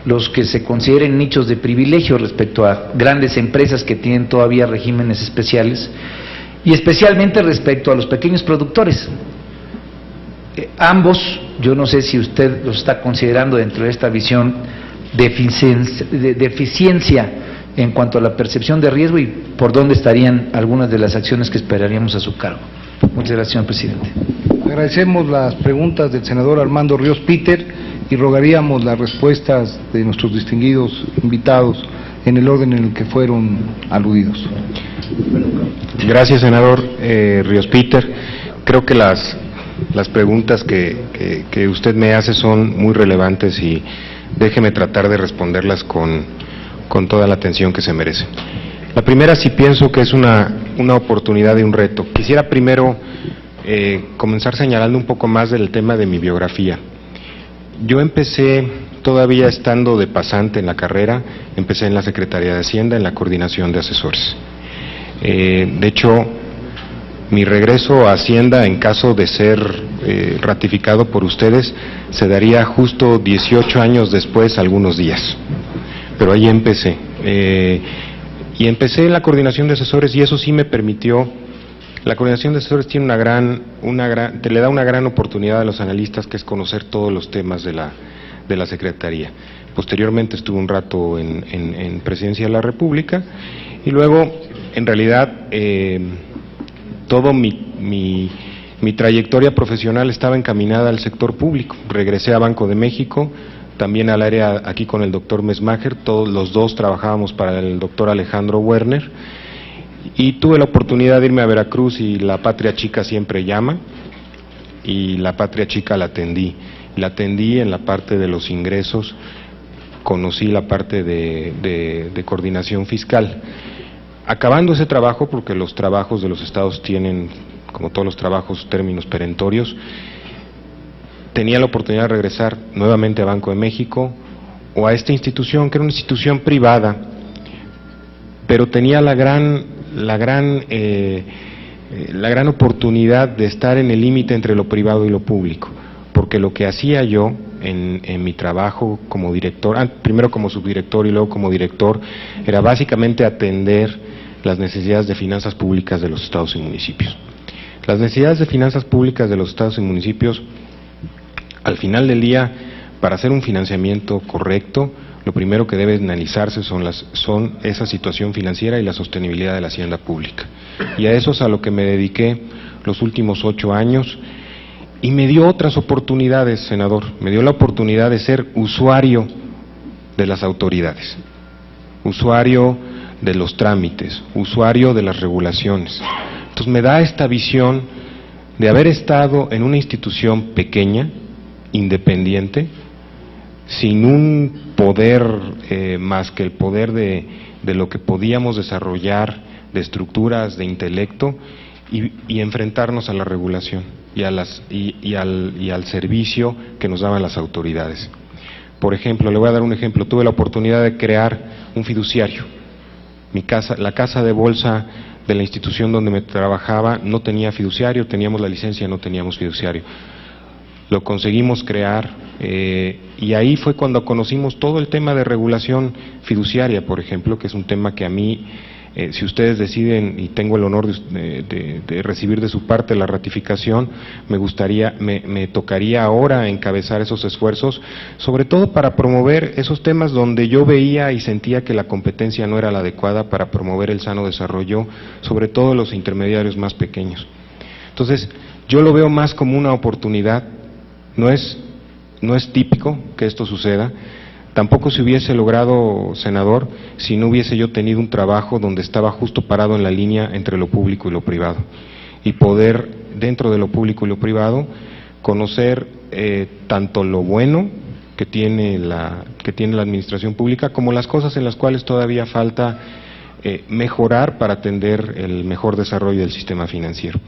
los que se consideren nichos de privilegio respecto a grandes empresas que tienen todavía regímenes especiales, y especialmente respecto a los pequeños productores? Ambos, yo no sé si usted los está considerando dentro de esta visión de eficiencia en cuanto a la percepción de riesgo, y por dónde estarían algunas de las acciones que esperaríamos a su cargo. Muchas gracias, señor presidente. Agradecemos las preguntas del senador Armando Ríos Peter y rogaríamos las respuestas de nuestros distinguidos invitados en el orden en el que fueron aludidos. Gracias, senador Ríos Peter. Creo que las preguntas que usted me hace son muy relevantes, y déjeme tratar de responderlas con toda la atención que se merecen. La primera, sí pienso que es una oportunidad y un reto. Quisiera primero comenzar señalando un poco más del tema de mi biografía. Yo empecé, todavía estando de pasante en la carrera, empecé en la Secretaría de Hacienda, en la coordinación de asesores. De hecho, mi regreso a Hacienda, en caso de ser ratificado por ustedes, se daría justo 18 años después, algunos días. Pero ahí empecé. Y empecé en la coordinación de asesores, y eso sí me permitió. La coordinación de asesores tiene le da una gran oportunidad a los analistas, que es conocer todos los temas de la Secretaría. Posteriormente estuve un rato en Presidencia de la República, y luego, en realidad, todo mi Mi trayectoria profesional estaba encaminada al sector público. Regresé a Banco de México, también al área aquí con el doctor Mesmacher, todos los dos trabajábamos para el doctor Alejandro Werner, y tuve la oportunidad de irme a Veracruz y la patria chica siempre llama, y la patria chica la atendí. La atendí en la parte de los ingresos, conocí la parte de coordinación fiscal. Acabando ese trabajo, porque los trabajos de los estados tienen, como todos los trabajos, términos perentorios, tenía la oportunidad de regresar nuevamente a Banco de México o a esta institución, que era una institución privada, pero tenía la gran oportunidad de estar en el límite entre lo privado y lo público, porque lo que hacía yo en mi trabajo como director, primero como subdirector y luego como director, era básicamente atender las necesidades de finanzas públicas de los estados y municipios. Las necesidades de finanzas públicas de los estados y municipios, al final del día, para hacer un financiamiento correcto, lo primero que debe analizarse son esa situación financiera y la sostenibilidad de la hacienda pública. Y a eso es a lo que me dediqué los últimos 8 años, y me dio otras oportunidades, senador. Me dio la oportunidad de ser usuario de las autoridades, usuario de los trámites, usuario de las regulaciones. Entonces me da esta visión de haber estado en una institución pequeña, independiente, sin un poder más que el poder de lo que podíamos desarrollar, de estructuras, de intelecto, y enfrentarnos a la regulación y al servicio que nos daban las autoridades. Por ejemplo, le voy a dar un ejemplo. Tuve la oportunidad de crear un fiduciario. La casa de bolsa de la institución donde me trabajaba no tenía fiduciario, teníamos la licencia, no teníamos fiduciario. Lo conseguimos crear, y ahí fue cuando conocimos todo el tema de regulación fiduciaria, por ejemplo, que es un tema que a mí, si ustedes deciden, y tengo el honor de recibir de su parte la ratificación, me tocaría ahora encabezar esos esfuerzos, sobre todo para promover esos temas donde yo veía y sentía que la competencia no era la adecuada para promover el sano desarrollo, sobre todo los intermediarios más pequeños. Entonces, yo lo veo más como una oportunidad. No es típico que esto suceda. Tampoco se hubiese logrado, senador, si no hubiese yo tenido un trabajo donde estaba justo parado en la línea entre lo público y lo privado, y poder, dentro de lo público y lo privado, conocer tanto lo bueno que tiene la administración pública, como las cosas en las cuales todavía falta mejorar para atender el mejor desarrollo del sistema financiero.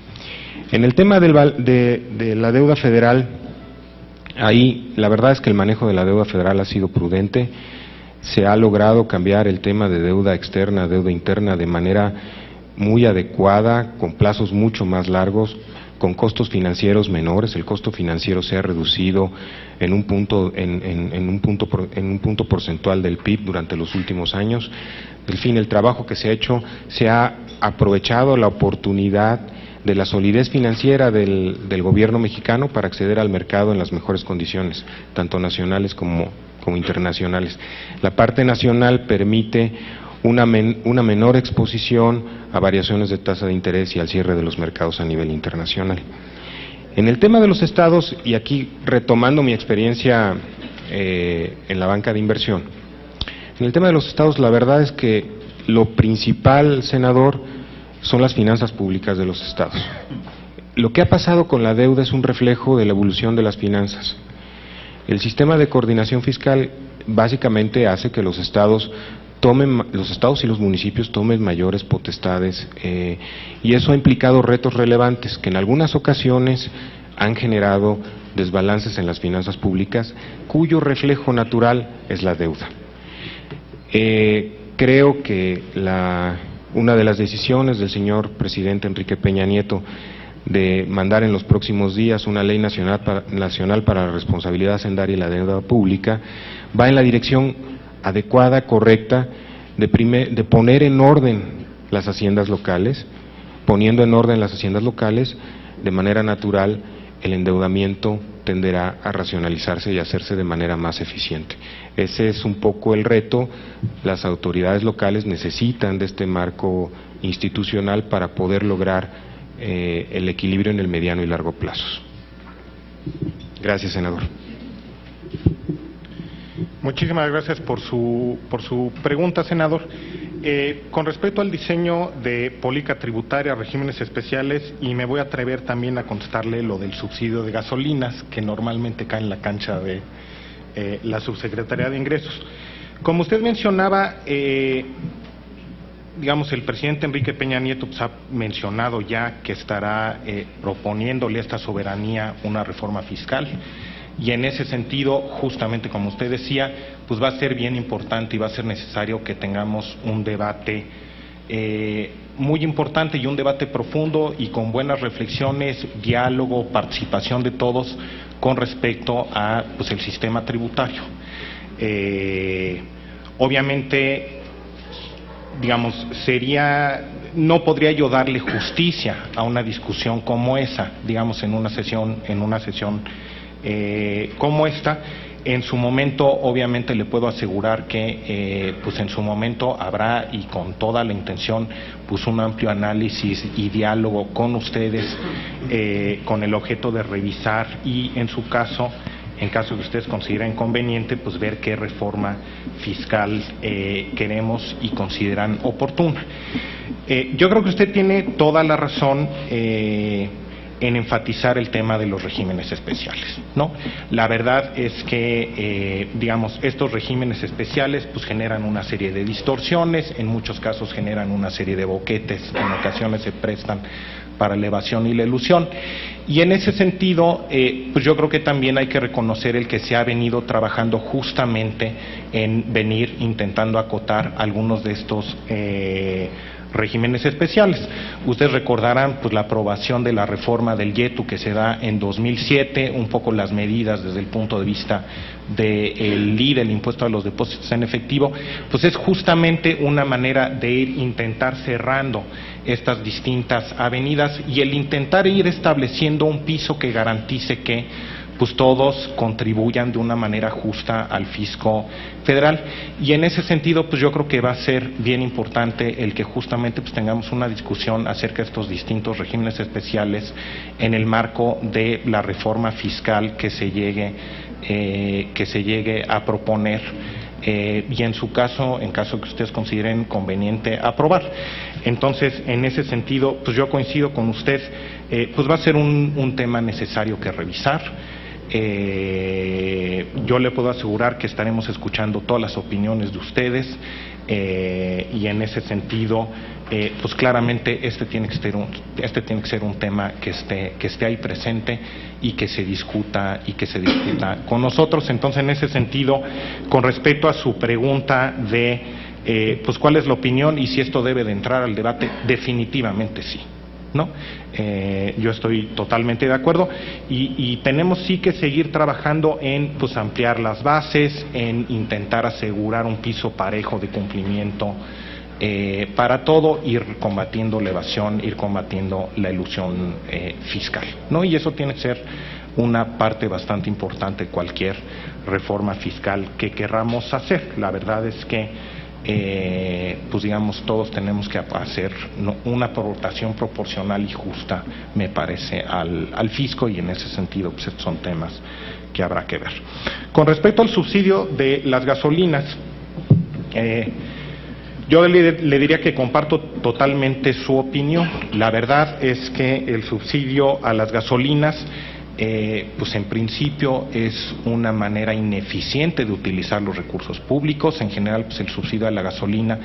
En el tema de la deuda federal, ahí la verdad es que el manejo de la deuda federal ha sido prudente. Se ha logrado cambiar el tema de deuda externa, deuda interna de manera muy adecuada, con plazos mucho más largos, con costos financieros menores. El costo financiero se ha reducido en un punto porcentual del PIB durante los últimos años. En fin, el trabajo que se ha hecho, se ha aprovechado la oportunidad de la solidez financiera del gobierno mexicano para acceder al mercado en las mejores condiciones, tanto nacionales como internacionales. La parte nacional permite una menor exposición a variaciones de tasa de interés y al cierre de los mercados a nivel internacional. En el tema de los estados, y aquí retomando mi experiencia en la banca de inversión, en el tema de los estados, la verdad es que lo principal, senador, son las finanzas públicas de los estados. Lo que ha pasado con la deuda es un reflejo de la evolución de las finanzas. El sistema de coordinación fiscal básicamente hace que los estados y los municipios tomen mayores potestades, y eso ha implicado retos relevantes que en algunas ocasiones han generado desbalances en las finanzas públicas, cuyo reflejo natural es la deuda. Creo que una de las decisiones del señor presidente Enrique Peña Nieto de mandar en los próximos días una ley nacional para la responsabilidad hacendaria y la deuda pública va en la dirección adecuada, correcta, de poner en orden las haciendas locales. Poniendo en orden las haciendas locales, de manera natural, el endeudamiento tenderá a racionalizarse y a hacerse de manera más eficiente. Ese es un poco el reto. Las autoridades locales necesitan de este marco institucional para poder lograr el equilibrio en el mediano y largo plazo. Gracias, senador. Muchísimas gracias por su pregunta, senador. Con respecto al diseño de política tributaria, regímenes especiales, y me voy a atrever también a contestarle lo del subsidio de gasolinas, que normalmente cae en la cancha de la Subsecretaría de Ingresos. Como usted mencionaba, digamos, el presidente Enrique Peña Nieto ha mencionado ya que estará proponiéndole a esta soberanía una reforma fiscal. Y en ese sentido, justamente como usted decía, pues va a ser bien importante y va a ser necesario que tengamos un debate muy importante y un debate profundo y con buenas reflexiones, diálogo, participación de todos con respecto a pues el sistema tributario. Obviamente, digamos, no podría yo darle justicia a una discusión como esa, digamos, en una sesión como esta. En su momento, obviamente, le puedo asegurar que, pues en su momento habrá, y con toda la intención, pues un amplio análisis y diálogo con ustedes, con el objeto de revisar y, en su caso, en caso que ustedes consideren conveniente, pues ver qué reforma fiscal queremos y consideran oportuna. Yo creo que usted tiene toda la razón en enfatizar el tema de los regímenes especiales, ¿no? La verdad es que, digamos, estos regímenes especiales pues generan una serie de distorsiones, en muchos casos generan una serie de boquetes, en ocasiones se prestan para la evasión y la elusión. Y en ese sentido, pues yo creo que también hay que reconocer el que se ha venido trabajando justamente en venir intentando acotar algunos de estos regímenes especiales. Ustedes recordarán pues la aprobación de la reforma del YETU que se da en 2007, un poco las medidas desde el punto de vista del IDE, el impuesto a los depósitos en efectivo, pues es justamente una manera de intentar cerrando estas distintas avenidas y el intentar ir estableciendo un piso que garantice que pues todos contribuyan de una manera justa al fisco federal. Y en ese sentido, pues yo creo que va a ser bien importante el que justamente pues tengamos una discusión acerca de estos distintos regímenes especiales en el marco de la reforma fiscal que se llegue a proponer y en su caso, en caso que ustedes consideren conveniente aprobar. Entonces, en ese sentido, pues yo coincido con usted, pues va a ser un tema necesario que revisar. Yo le puedo asegurar que estaremos escuchando todas las opiniones de ustedes y en ese sentido, pues claramente este tiene que ser un tema que esté ahí presente y que se discuta con nosotros. Entonces, en ese sentido, con respecto a su pregunta de pues cuál es la opinión y si esto debe de entrar al debate, definitivamente sí, ¿no? Yo estoy totalmente de acuerdo y tenemos sí que seguir trabajando en pues ampliar las bases, en intentar asegurar un piso parejo de cumplimiento para todo, ir combatiendo la evasión, ir combatiendo la elusión fiscal, ¿no? Y eso tiene que ser una parte bastante importante de cualquier reforma fiscal que querramos hacer. La verdad es que pues digamos todos tenemos que hacer una aportación proporcional y justa, me parece, al fisco, y en ese sentido pues estos son temas que habrá que ver. Con respecto al subsidio de las gasolinas, yo le diría que comparto totalmente su opinión. La verdad es que el subsidio a las gasolinas pues en principio es una manera ineficiente de utilizar los recursos públicos. En general, pues el subsidio a la gasolina.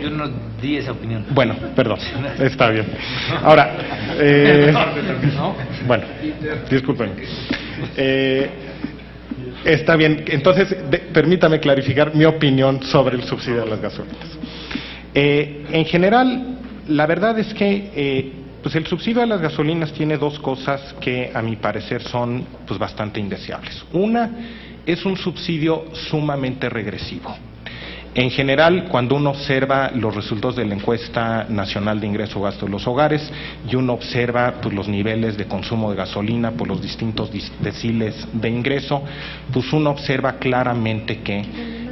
Yo no di esa opinión. Bueno, perdón, está bien. Ahora, bueno, disculpen. Está bien, entonces permítame clarificar mi opinión sobre el subsidio a las gasolinas. En general, la verdad es que pues el subsidio a las gasolinas tiene dos cosas que a mi parecer son pues bastante indeseables. Una, es un subsidio sumamente regresivo. En general, cuando uno observa los resultados de la encuesta nacional de ingreso-gasto de los hogares y uno observa pues los niveles de consumo de gasolina por los distintos deciles de ingreso, pues uno observa claramente que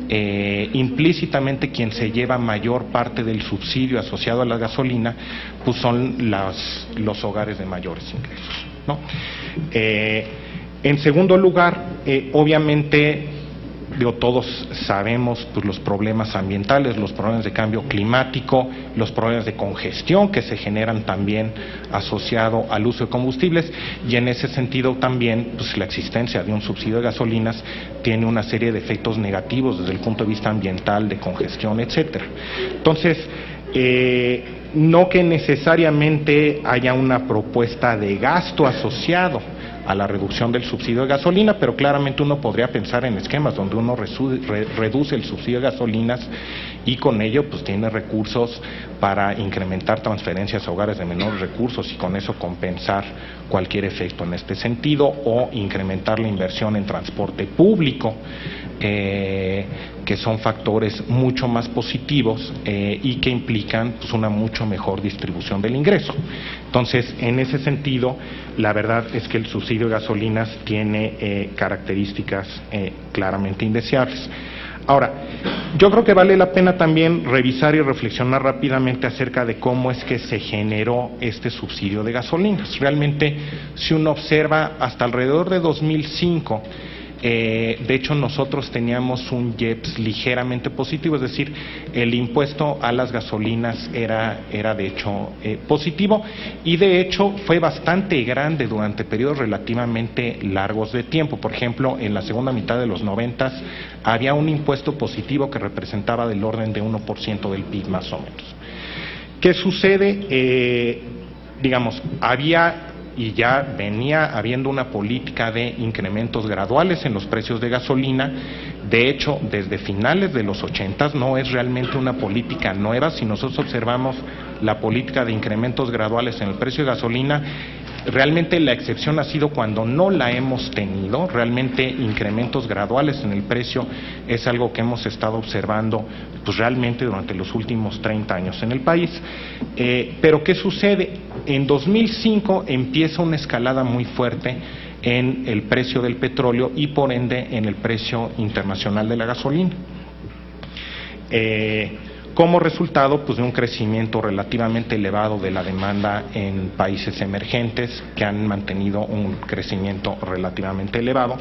implícitamente quien se lleva mayor parte del subsidio asociado a la gasolina, pues son los hogares de mayores ingresos, ¿no? En segundo lugar, obviamente, todos sabemos pues, los problemas ambientales, los problemas de cambio climático, los problemas de congestión que se generan también asociado al uso de combustibles, y en ese sentido también pues, la existencia de un subsidio de gasolinas tiene una serie de efectos negativos desde el punto de vista ambiental, de congestión, etcétera. Entonces, no que necesariamente haya una propuesta de gasto asociado a la reducción del subsidio de gasolina, pero claramente uno podría pensar en esquemas donde uno reduce el subsidio de gasolinas y con ello pues tiene recursos para incrementar transferencias a hogares de menores recursos y con eso compensar cualquier efecto en este sentido, o incrementar la inversión en transporte público, que son factores mucho más positivos y que implican pues, una mucho mejor distribución del ingreso. Entonces, en ese sentido, la verdad es que el subsidio de gasolinas tiene características claramente indeseables. Ahora, yo creo que vale la pena también revisar y reflexionar rápidamente acerca de cómo es que se generó este subsidio de gasolinas. Realmente, si uno observa, hasta alrededor de 2005, de hecho nosotros teníamos un IEPS ligeramente positivo, es decir, el impuesto a las gasolinas era de hecho positivo, y de hecho fue bastante grande durante periodos relativamente largos de tiempo. Por ejemplo, en la segunda mitad de los 90 había un impuesto positivo que representaba del orden de 1% del PIB más o menos. ¿Qué sucede? Digamos, había y ya venía habiendo una política de incrementos graduales en los precios de gasolina. De hecho, desde finales de los 80 no es realmente una política nueva. Si nosotros observamos la política de incrementos graduales en el precio de gasolina, realmente la excepción ha sido cuando no la hemos tenido. Realmente incrementos graduales en el precio es algo que hemos estado observando pues realmente durante los últimos 30 años en el país. Pero ¿qué sucede? En 2005 empieza una escalada muy fuerte en el precio del petróleo y por ende en el precio internacional de la gasolina. Como resultado pues, de un crecimiento relativamente elevado de la demanda en países emergentes que han mantenido un crecimiento relativamente elevado.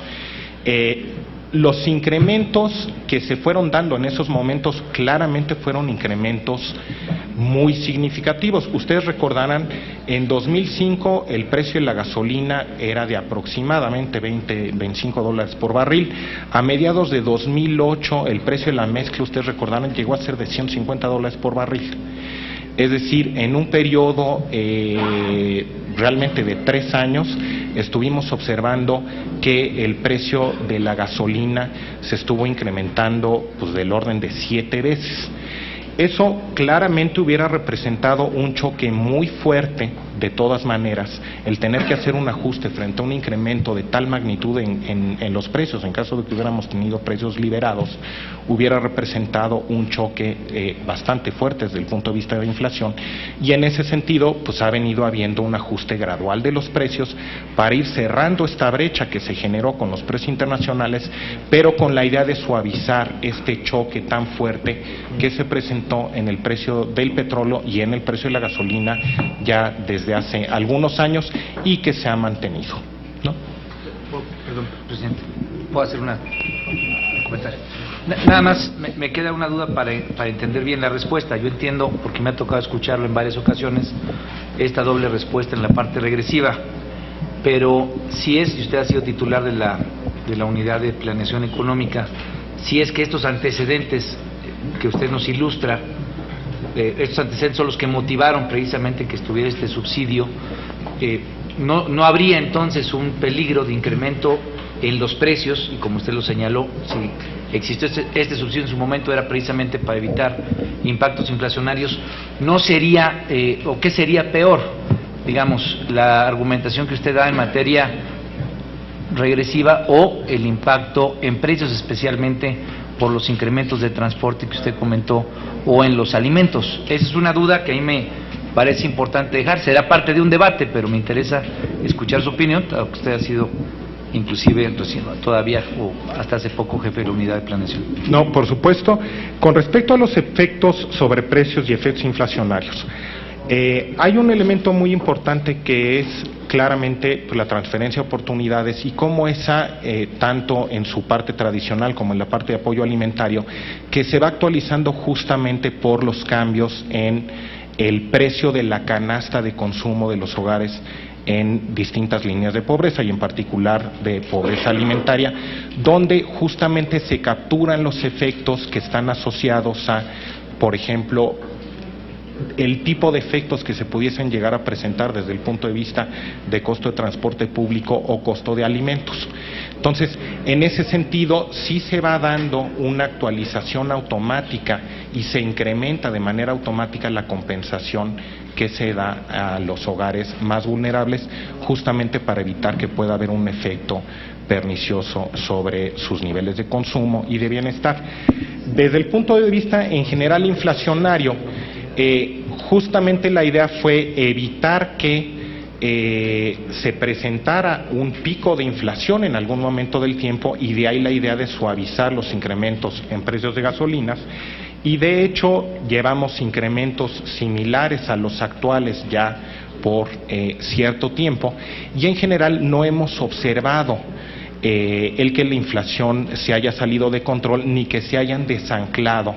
Los incrementos que se fueron dando en esos momentos claramente fueron incrementos muy significativos. Ustedes recordarán, en 2005 el precio de la gasolina era de aproximadamente $25 por barril. A mediados de 2008 el precio de la mezcla, ustedes recordarán, llegó a ser de $150 por barril. Es decir, en un periodo realmente de 3 años estuvimos observando que el precio de la gasolina se estuvo incrementando pues, del orden de 7 veces. Eso claramente hubiera representado un choque muy fuerte, de todas maneras, el tener que hacer un ajuste frente a un incremento de tal magnitud en los precios, en caso de que hubiéramos tenido precios liberados, hubiera representado un choque bastante fuerte desde el punto de vista de la inflación, y en ese sentido pues ha venido habiendo un ajuste gradual de los precios para ir cerrando esta brecha que se generó con los precios internacionales, pero con la idea de suavizar este choque tan fuerte que se presentó en el precio del petróleo y en el precio de la gasolina ya desde hace algunos años y que se ha mantenido, ¿no? Perdón, presidente, ¿puedo hacer un comentario? Nada más, me queda una duda para entender bien la respuesta. Yo entiendo, porque me ha tocado escucharlo en varias ocasiones, esta doble respuesta en la parte regresiva, pero si usted ha sido titular de la Unidad de Planeación Económica, si es que estos antecedentes que usted nos ilustra, estos antecedentes son los que motivaron precisamente que estuviera este subsidio, no habría entonces un peligro de incremento en los precios, y como usted lo señaló, si existió este subsidio en su momento era precisamente para evitar impactos inflacionarios. ¿No sería, o qué sería peor, digamos, la argumentación que usted da en materia regresiva o el impacto en precios, especialmente por los incrementos de transporte que usted comentó, o en los alimentos? Esa es una duda que a mí me parece importante dejar. Será parte de un debate, pero me interesa escuchar su opinión, dado que usted ha sido inclusive todavía o hasta hace poco jefe de la unidad de planeación. No, por supuesto. Con respecto a los efectos sobre precios y efectos inflacionarios, hay un elemento muy importante que es claramente la transferencia de oportunidades y cómo esa, tanto en su parte tradicional como en la parte de apoyo alimentario, que se va actualizando justamente por los cambios en el precio de la canasta de consumo de los hogares en distintas líneas de pobreza y en particular de pobreza alimentaria, donde justamente se capturan los efectos que están asociados a, por ejemplo, el tipo de efectos que se pudiesen llegar a presentar desde el punto de vista de costo de transporte público o costo de alimentos. Entonces, en ese sentido, sí se va dando una actualización automática y se incrementa de manera automática la compensación que se da a los hogares más vulnerables, justamente para evitar que pueda haber un efecto pernicioso sobre sus niveles de consumo y de bienestar. Desde el punto de vista en general inflacionario, justamente la idea fue evitar que se presentara un pico de inflación en algún momento del tiempo, y de ahí la idea de suavizar los incrementos en precios de gasolinas, y de hecho llevamos incrementos similares a los actuales ya por cierto tiempo, y en general no hemos observado el que la inflación se haya salido de control ni que se hayan desanclado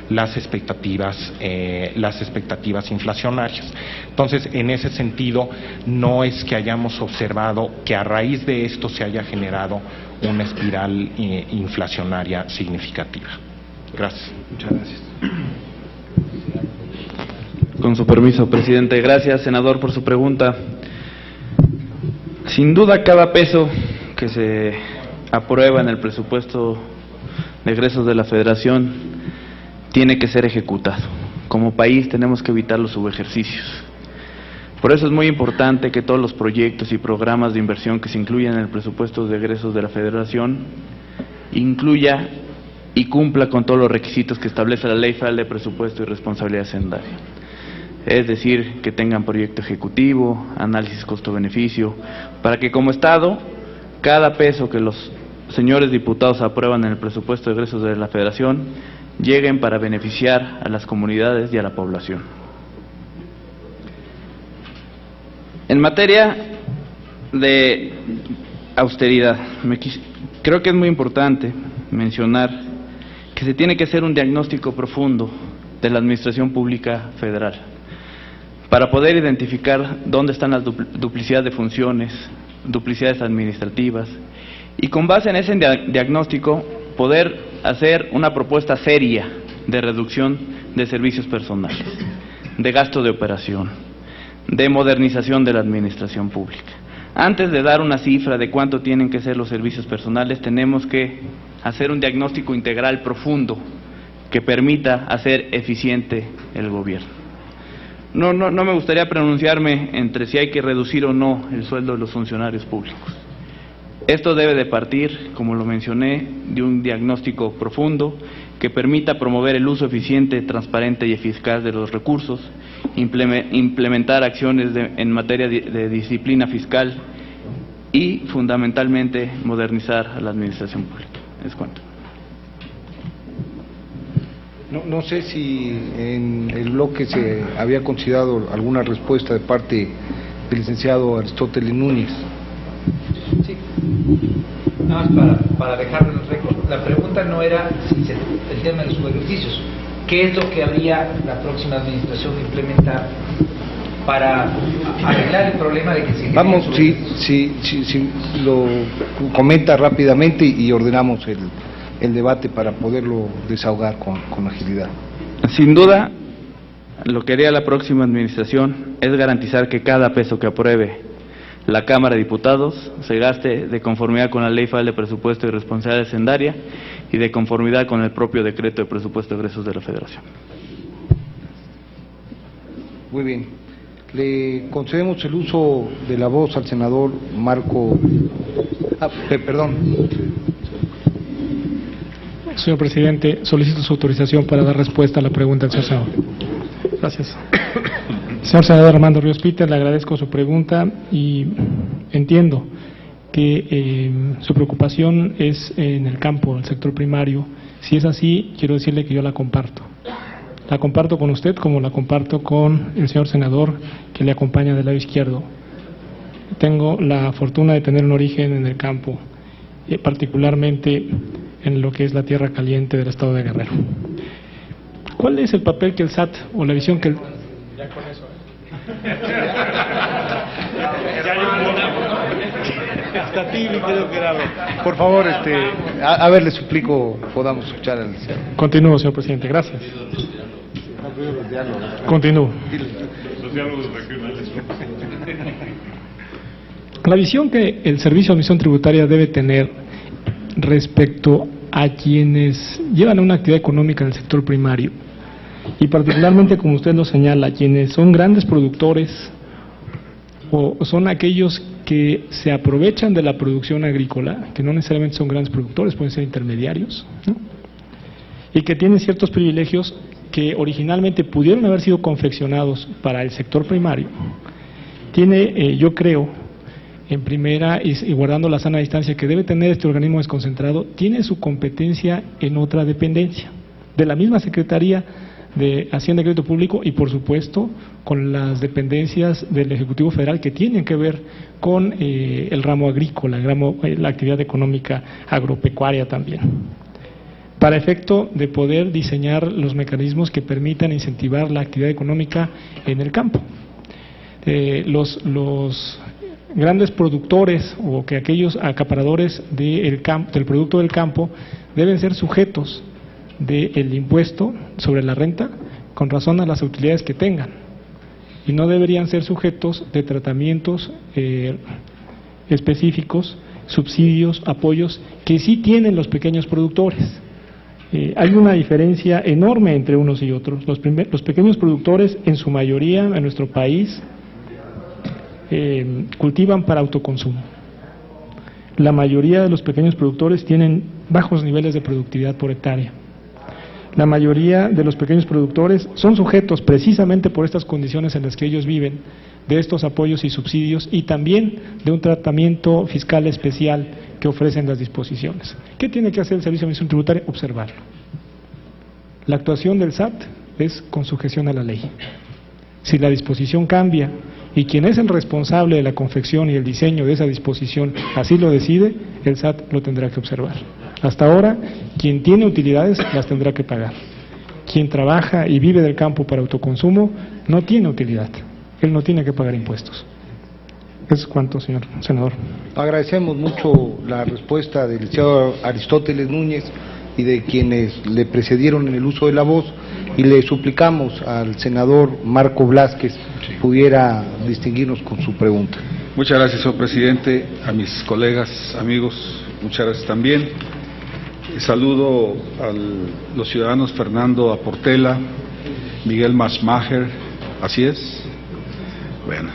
las expectativas inflacionarias. Entonces, en ese sentido, no es que hayamos observado que a raíz de esto se haya generado una espiral inflacionaria significativa. Gracias. Muchas gracias. Con su permiso, presidente. Gracias, senador, por su pregunta. Sin duda, cada peso que se aprueba en el presupuesto de egresos de la Federación tiene que ser ejecutado. Como país tenemos que evitar los subejercicios. Por eso es muy importante que todos los proyectos y programas de inversión que se incluyan en el presupuesto de egresos de la Federación incluya y cumpla con todos los requisitos que establece la Ley Federal de Presupuesto y Responsabilidad Hacendaria. Es decir, que tengan proyecto ejecutivo, análisis costo-beneficio, para que como Estado, cada peso que los señores diputados aprueban en el presupuesto de egresos de la Federación lleguen para beneficiar a las comunidades y a la población. En materia de austeridad, creo que es muy importante mencionar que se tiene que hacer un diagnóstico profundo de la administración pública federal para poder identificar dónde están las duplicidades de funciones, duplicidades administrativas, y con base en ese diagnóstico poder hacer una propuesta seria de reducción de servicios personales, de gasto de operación, de modernización de la administración pública. Antes de dar una cifra de cuánto tienen que ser los servicios personales, tenemos que hacer un diagnóstico integral profundo que permita hacer eficiente el gobierno. No me gustaría pronunciarme entre si hay que reducir o no el sueldo de los funcionarios públicos. Esto debe de partir, como lo mencioné, de un diagnóstico profundo que permita promover el uso eficiente, transparente y eficaz de los recursos, implementar acciones en materia de disciplina fiscal y, fundamentalmente, modernizar a la administración pública. Es cuanto. No sé si en el bloque se había considerado alguna respuesta de parte del licenciado Aristóteles Núñez. Sí, nada más para dejarlo en el récord. La pregunta no era si el tema de los subejercicios. ¿Qué es lo que habría la próxima administración que implementar para arreglar el problema de que se... Vamos, si lo comenta rápidamente y ordenamos el debate para poderlo desahogar con agilidad. Sin duda, lo que haría la próxima administración es garantizar que cada peso que apruebe la Cámara de Diputados se gaste de conformidad con la Ley Federal de Presupuesto y Responsabilidad Hacendaria y de conformidad con el propio decreto de presupuesto de egresos de la Federación. Muy bien. Le concedemos el uso de la voz al senador Marco... perdón. Señor presidente, solicito su autorización para dar respuesta a la pregunta del señor senador. Gracias. Señor senador Armando Ríos Peter, le agradezco su pregunta y entiendo que su preocupación es en el campo, en el sector primario. Si es así, quiero decirle que yo la comparto. La comparto con usted como la comparto con el señor senador que le acompaña del lado izquierdo. Tengo la fortuna de tener un origen en el campo, particularmente en lo que es la tierra caliente del estado de Guerrero. ¿Cuál es el papel que el SAT o la visión que el... Ya con eso. Hasta ti, mi querido Gerardo. Por favor, a ver, le suplico, podamos escuchar al señor. Continúo, señor presidente, gracias. Continúo. La visión que el Servicio de Administración Tributaria debe tener respecto a quienes llevan una actividad económica en el sector primario, y particularmente, como usted lo señala, quienes son grandes productores o son aquellos que se aprovechan de la producción agrícola, que no necesariamente son grandes productores, pueden ser intermediarios, ¿no? Y que tienen ciertos privilegios que originalmente pudieron haber sido confeccionados para el sector primario. Tiene, yo creo, en primera, y guardando la sana distancia que debe tener este organismo desconcentrado, tiene su competencia en otra dependencia, de la misma Secretaría de Hacienda y Crédito Público y, por supuesto, con las dependencias del Ejecutivo Federal que tienen que ver con el ramo agrícola, la actividad económica agropecuaria también, para efecto de poder diseñar los mecanismos que permitan incentivar la actividad económica en el campo. Los grandes productores o que aquellos acaparadores del producto del campo deben ser sujetos del impuesto sobre la renta con razón a las utilidades que tengan, y no deberían ser sujetos de tratamientos específicos, subsidios, apoyos que sí tienen los pequeños productores. Hay una diferencia enorme entre unos y otros. Los pequeños productores, en su mayoría en nuestro país, cultivan para autoconsumo. La mayoría de los pequeños productores tienen bajos niveles de productividad por hectárea. La mayoría de los pequeños productores son sujetos, precisamente por estas condiciones en las que ellos viven, de estos apoyos y subsidios, y también de un tratamiento fiscal especial que ofrecen las disposiciones. ¿Qué tiene que hacer el Servicio de Administración Tributaria? Observarlo. La actuación del SAT es con sujeción a la ley. Si la disposición cambia y quien es el responsable de la confección y el diseño de esa disposición así lo decide, el SAT lo tendrá que observar. Hasta ahora, quien tiene utilidades las tendrá que pagar. Quien trabaja y vive del campo para autoconsumo no tiene utilidad. Él no tiene que pagar impuestos. Eso es cuanto, señor senador. Agradecemos mucho la respuesta del licenciado Aristóteles Núñez y de quienes le precedieron en el uso de la voz, y le suplicamos al senador Marco Blázquez pudiera distinguirnos con su pregunta. Muchas gracias, señor presidente. A mis colegas, amigos, muchas gracias también. Saludo a los ciudadanos Fernando Aportela, Miguel Maschmacher, ¿así es? Bueno,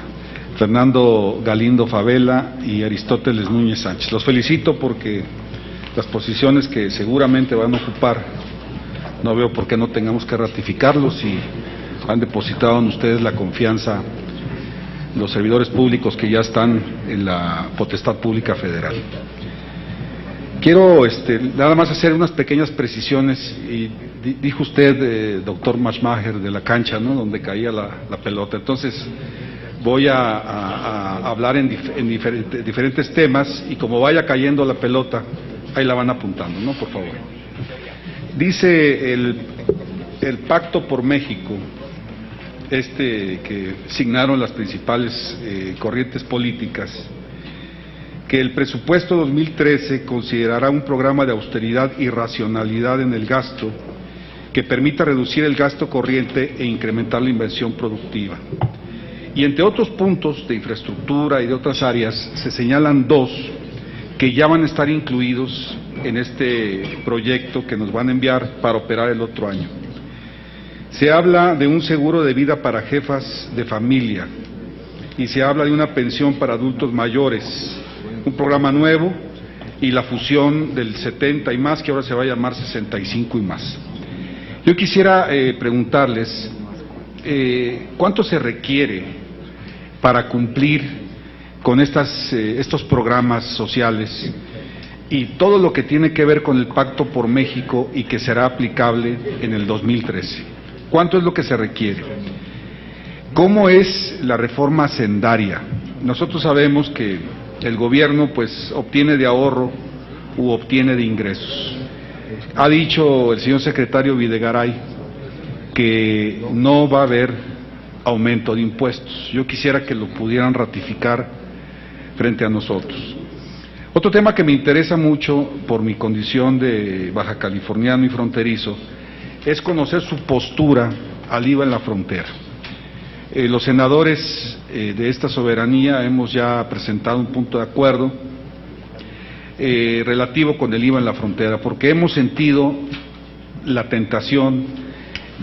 Fernando Galindo Favela y Aristóteles Núñez Sánchez. Los felicito porque las posiciones que seguramente van a ocupar, no veo por qué no tengamos que ratificarlos, y han depositado en ustedes la confianza los servidores públicos que ya están en la potestad pública federal. Quiero nada más hacer unas pequeñas precisiones, y dijo usted, doctor Maschmacher, de la cancha, ¿no?, donde caía la pelota. Entonces voy a hablar en diferentes temas, y como vaya cayendo la pelota, ahí la van apuntando, ¿no?, por favor. Dice el Pacto por México, que signaron las principales corrientes políticas, que el presupuesto 2013 considerará un programa de austeridad y racionalidad en el gasto que permita reducir el gasto corriente e incrementar la inversión productiva. Y entre otros puntos de infraestructura y de otras áreas, se señalan dos que ya van a estar incluidos en este proyecto que nos van a enviar para operar el otro año. Se habla de un seguro de vida para jefas de familia, y se habla de una pensión para adultos mayores, un programa nuevo, y la fusión del 70 y más, que ahora se va a llamar 65 y más. Yo quisiera preguntarles, ¿cuánto se requiere para cumplir con estos programas sociales y todo lo que tiene que ver con el Pacto por México y que será aplicable en el 2013. ¿Cuánto es lo que se requiere? ¿Cómo es la reforma hacendaria? Nosotros sabemos que el gobierno pues obtiene de ahorro u obtiene de ingresos. Ha dicho el señor secretario Videgaray que no va a haber aumento de impuestos. Yo quisiera que lo pudieran ratificar frente a nosotros. Otro tema que me interesa mucho por mi condición de baja californiano y fronterizo es conocer su postura al IVA en la frontera. Los senadores de esta soberanía hemos ya presentado un punto de acuerdo relativo con el IVA en la frontera, porque hemos sentido la tentación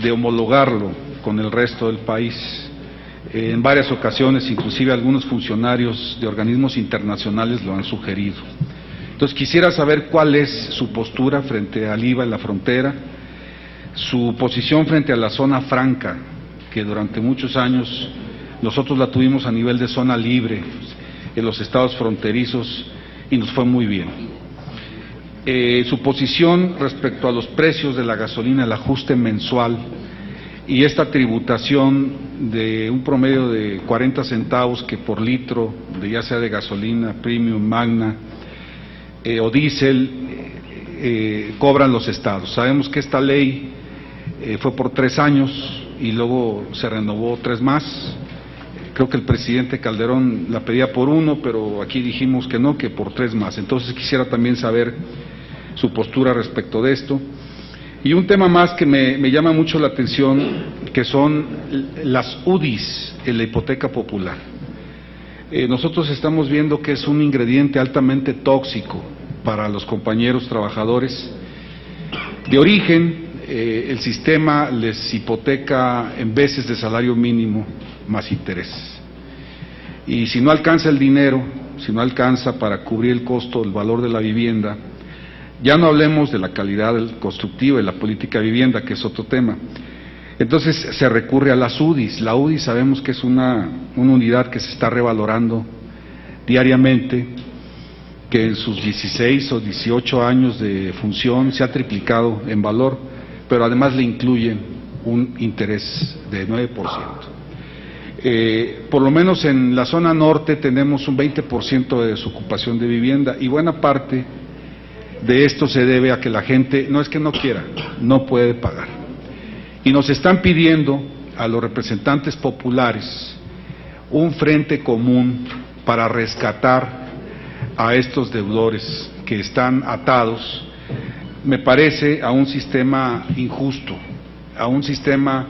de homologarlo con el resto del país. En varias ocasiones, inclusive algunos funcionarios de organismos internacionales lo han sugerido. Entonces quisiera saber cuál es su postura frente al IVA en la frontera, su posición frente a la zona franca, que durante muchos años nosotros la tuvimos a nivel de zona libre en los estados fronterizos y nos fue muy bien. Su posición respecto a los precios de la gasolina, el ajuste mensual y esta tributación de un promedio de 40 centavos que por litro, de ya sea de gasolina, premium, magna o diésel, cobran los estados. Sabemos que esta ley fue por 3 años y luego se renovó 3 más. Creo que el presidente Calderón la pedía por 1, pero aquí dijimos que no, que por 3 más. Entonces quisiera también saber su postura respecto de esto. Y un tema más que me llama mucho la atención, que son las UDIs en la hipoteca popular. Nosotros estamos viendo que es un ingrediente altamente tóxico para los compañeros trabajadores. De origen, el sistema les hipoteca en veces de salario mínimo más intereses. Y si no alcanza el dinero, si no alcanza para cubrir el costo, el valor de la vivienda, ya no hablemos de la calidad constructiva y la política de vivienda, que es otro tema. Entonces se recurre a las UDIs. La UDI sabemos que es una unidad que se está revalorando diariamente, que en sus 16 o 18 años de función se ha triplicado en valor, pero además le incluyen un interés de 9%. Por lo menos en la zona norte tenemos un 20% de desocupación de vivienda y buena parte de esto se debe a que la gente, no es que no quiera, no puede pagar. Y nos están pidiendo a los representantes populares un frente común para rescatar a estos deudores que están atados, me parece, a un sistema injusto, a un sistema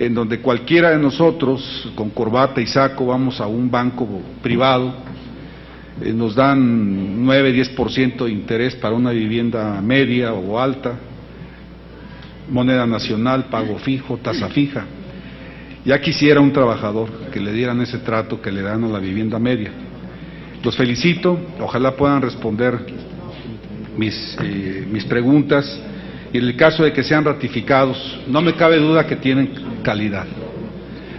en donde cualquiera de nosotros con corbata y saco vamos a un banco privado, nos dan 9-10% de interés para una vivienda media o alta, moneda nacional, pago fijo, tasa fija. Ya quisiera un trabajador que le dieran ese trato que le dan a la vivienda media. Los felicito, ojalá puedan responder mis preguntas, y en el caso de que sean ratificados, no me cabe duda que tienen calidad,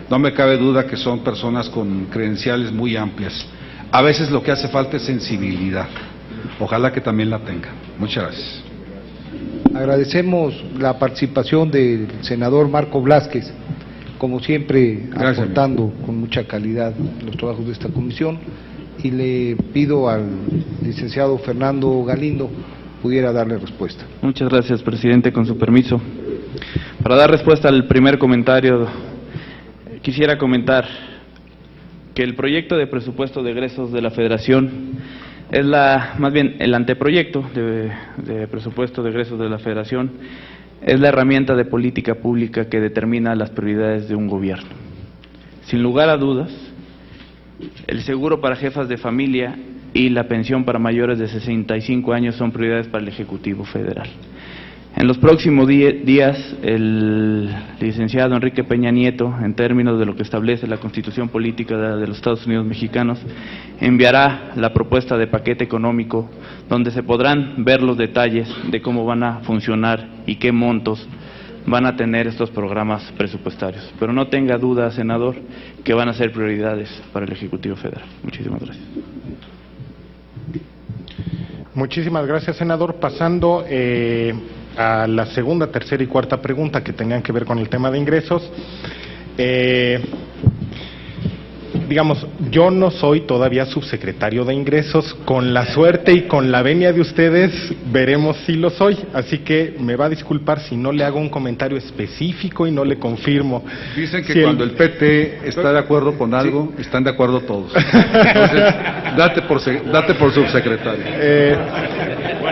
no me cabe duda que son personas con credenciales muy amplias. A veces lo que hace falta es sensibilidad, ojalá que también la tenga. Muchas gracias. Agradecemos la participación del senador Marco Blázquez, como siempre, aportando con mucha calidad los trabajos de esta comisión, y le pido al licenciado Fernando Galindo pudiera darle respuesta. Muchas gracias, presidente, con su permiso. Para dar respuesta al primer comentario, quisiera comentar que el proyecto de presupuesto de egresos de la Federación es más bien el anteproyecto de presupuesto de egresos de la Federación es la herramienta de política pública que determina las prioridades de un gobierno. Sin lugar a dudas, el seguro para jefas de familia y la pensión para mayores de 65 años son prioridades para el Ejecutivo Federal. En los próximos días, el licenciado Enrique Peña Nieto, en términos de lo que establece la Constitución Política de los Estados Unidos Mexicanos, enviará la propuesta de paquete económico, donde se podrán ver los detalles de cómo van a funcionar y qué montos van a tener estos programas presupuestarios. Pero no tenga duda, senador, que van a ser prioridades para el Ejecutivo Federal. Muchísimas gracias. Muchísimas gracias, senador. Pasando a la segunda, tercera y cuarta pregunta que tenían que ver con el tema de ingresos. Digamos, yo no soy todavía subsecretario de ingresos, con la suerte y con la venia de ustedes veremos si lo soy, así que me va a disculpar si no le hago un comentario específico y no le confirmo. Dicen que si cuando el PT está de acuerdo con algo, sí, están de acuerdo todos. Entonces, date por subsecretario.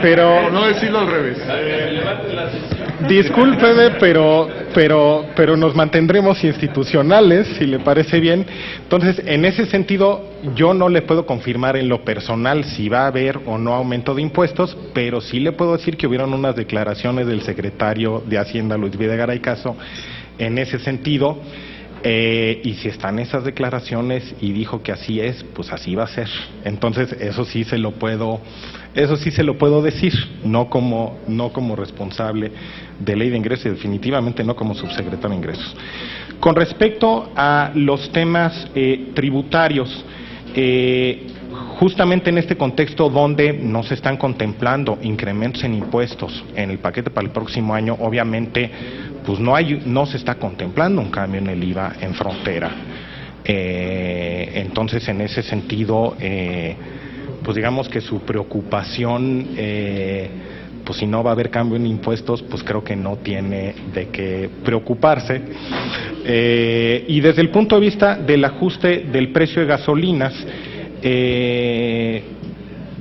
Pero no decirlo al revés. Discúlpeme, pero nos mantendremos institucionales, si le parece bien. Entonces, en ese sentido, yo no le puedo confirmar en lo personal si va a haber o no aumento de impuestos, pero sí le puedo decir que hubieron unas declaraciones del secretario de Hacienda, Luis Videgaray Caso, en ese sentido. Y si están esas declaraciones y dijo que así es, pues así va a ser. Entonces, eso sí se lo puedo decir, no como responsable de ley de ingresos y definitivamente no como subsecretario de ingresos. Con respecto a los temas tributarios, justamente en este contexto donde no se están contemplando incrementos en impuestos en el paquete para el próximo año, obviamente pues no se está contemplando un cambio en el IVA en frontera. Entonces, en ese sentido, pues digamos que su preocupación, pues si no va a haber cambio en impuestos, pues creo que no tiene de qué preocuparse. Y desde el punto de vista del ajuste del precio de gasolinas,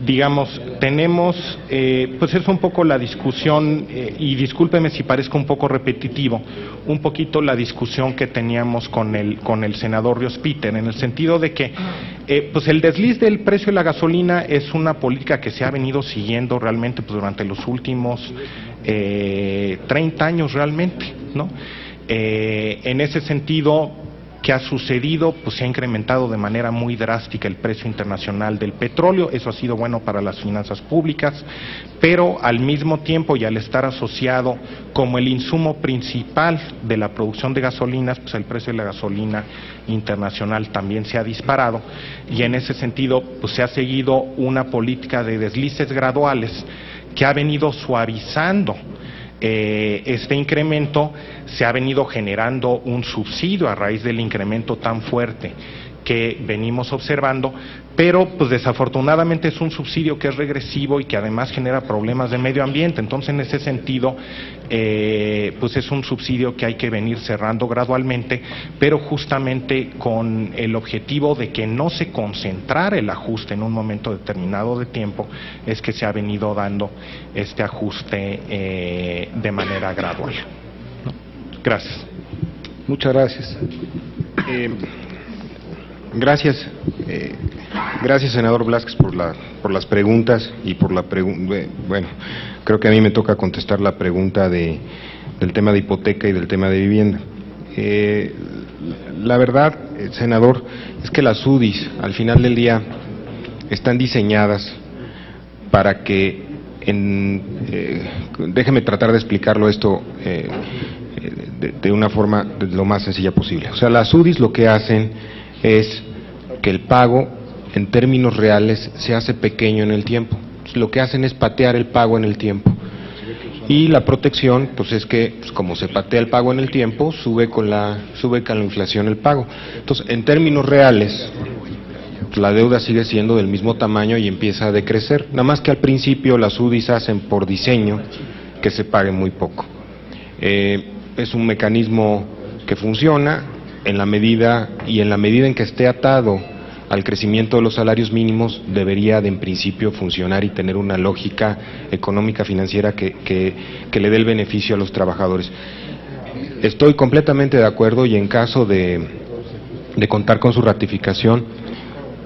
digamos, tenemos, pues es un poco la discusión, y discúlpeme si parezco un poco repetitivo, un poquito la discusión que teníamos con el senador Ríos Peter, en el sentido de que, pues el desliz del precio de la gasolina es una política que se ha venido siguiendo realmente pues, durante los últimos 30 años realmente, ¿no? En ese sentido, ¿qué ha sucedido? Pues se ha incrementado de manera muy drástica el precio internacional del petróleo, eso ha sido bueno para las finanzas públicas, pero al mismo tiempo y al estar asociado como el insumo principal de la producción de gasolinas, pues el precio de la gasolina internacional también se ha disparado y en ese sentido pues se ha seguido una política de deslices graduales que ha venido suavizando este incremento. Se ha venido generando un subsidio a raíz del incremento tan fuerte que venimos observando, pero pues desafortunadamente es un subsidio que es regresivo y que además genera problemas de medio ambiente. Entonces, en ese sentido, pues es un subsidio que hay que venir cerrando gradualmente, pero justamente con el objetivo de que no se concentrara el ajuste en un momento determinado de tiempo, es que se ha venido dando este ajuste de manera gradual. Gracias. Muchas gracias. Gracias, senador Blázquez, por las preguntas y por la bueno, creo que a mí me toca contestar la pregunta del tema de hipoteca y del tema de vivienda. La verdad, senador, es que las UDIs, al final del día, están diseñadas para que, déjeme tratar de explicarlo esto de una forma lo más sencilla posible. O sea, las UDIs lo que hacen es que el pago en términos reales se hace pequeño en el tiempo. Lo que hacen es patear el pago en el tiempo. Y la protección, pues es que pues como se patea el pago en el tiempo, sube con la inflación el pago. Entonces, en términos reales, pues la deuda sigue siendo del mismo tamaño y empieza a decrecer. Nada más que al principio las UDIs hacen por diseño que se pague muy poco. Es un mecanismo que funciona en la medida en que esté atado al crecimiento de los salarios mínimos, debería de en principio funcionar y tener una lógica económica financiera que le dé el beneficio a los trabajadores. Estoy completamente de acuerdo y en caso de contar con su ratificación,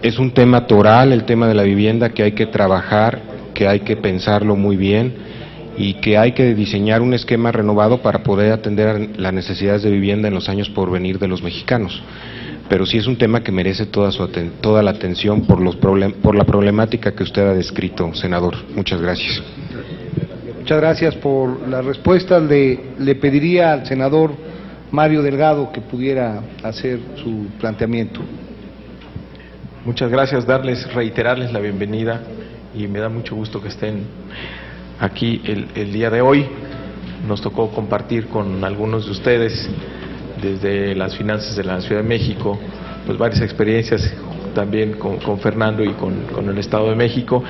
es un tema toral el tema de la vivienda que hay que trabajar, que hay que pensarlo muy bien y que hay que diseñar un esquema renovado para poder atender las necesidades de vivienda en los años por venir de los mexicanos. Pero sí es un tema que merece toda la atención por la problemática que usted ha descrito, senador. Muchas gracias. Muchas gracias por la respuesta. Le pediría al senador Mario Delgado que pudiera hacer su planteamiento. Muchas gracias, reiterarles la bienvenida y me da mucho gusto que estén aquí el día de hoy. Nos tocó compartir con algunos de ustedes desde las finanzas de la Ciudad de México, pues varias experiencias también con Fernando y con el Estado de México,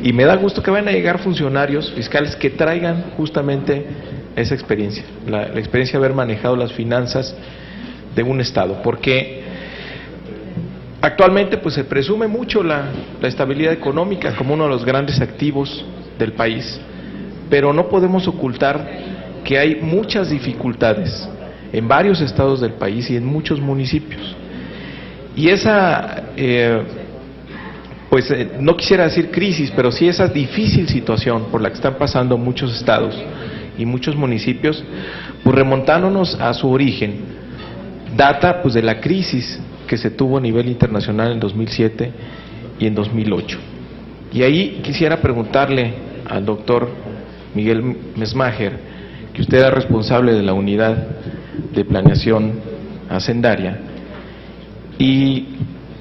y me da gusto que vayan a llegar funcionarios fiscales que traigan justamente esa experiencia, la experiencia de haber manejado las finanzas de un Estado, porque actualmente pues se presume mucho la estabilidad económica como uno de los grandes activos del país, pero no podemos ocultar que hay muchas dificultades en varios estados del país y en muchos municipios. Y esa, no quisiera decir crisis, pero sí esa difícil situación por la que están pasando muchos estados y muchos municipios, pues remontándonos a su origen, data pues de la crisis que se tuvo a nivel internacional en 2007 y en 2008. Y ahí quisiera preguntarle al doctor Miguel Mesmacher, que usted es responsable de la unidad de planeación hacendaria, y